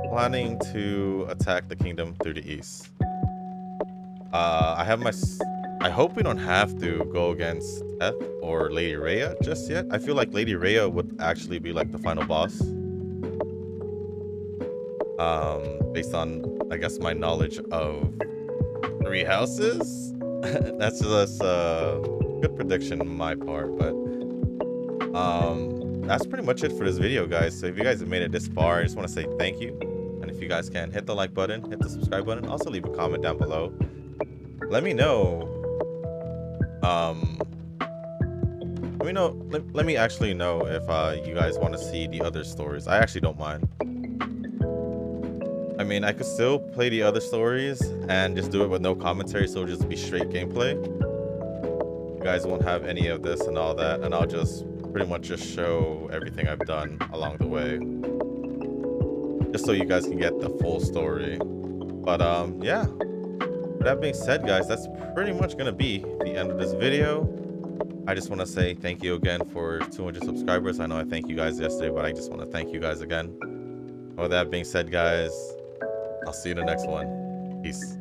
planning to attack the kingdom through the east. I hope we don't have to go against Eth or Lady Rhea just yet. I feel like Lady Rhea would actually be like the final boss. Based on, I guess, my knowledge of 3 houses. That's just a good prediction on my part, but that's pretty much it for this video, guys. So if you guys have made it this far, I just want to say thank you. And if you guys can, hit the like button, hit the subscribe button, also leave a comment down below. Let me know. Let me actually know if you guys want to see the other stories. I actually don't mind. I mean, I could still play the other stories and just do it with no commentary, so it'll just be straight gameplay. You guys won't have any of this and all that, and I'll just pretty much just show everything I've done along the way, just so you guys can get the full story. But yeah, with that being said, guys, that's pretty much gonna be the end of this video. I just want to say thank you again for 200 subscribers. I know I thanked you guys yesterday, but I just want to thank you guys again. With that being said, guys, I'll see you in the next one. Peace.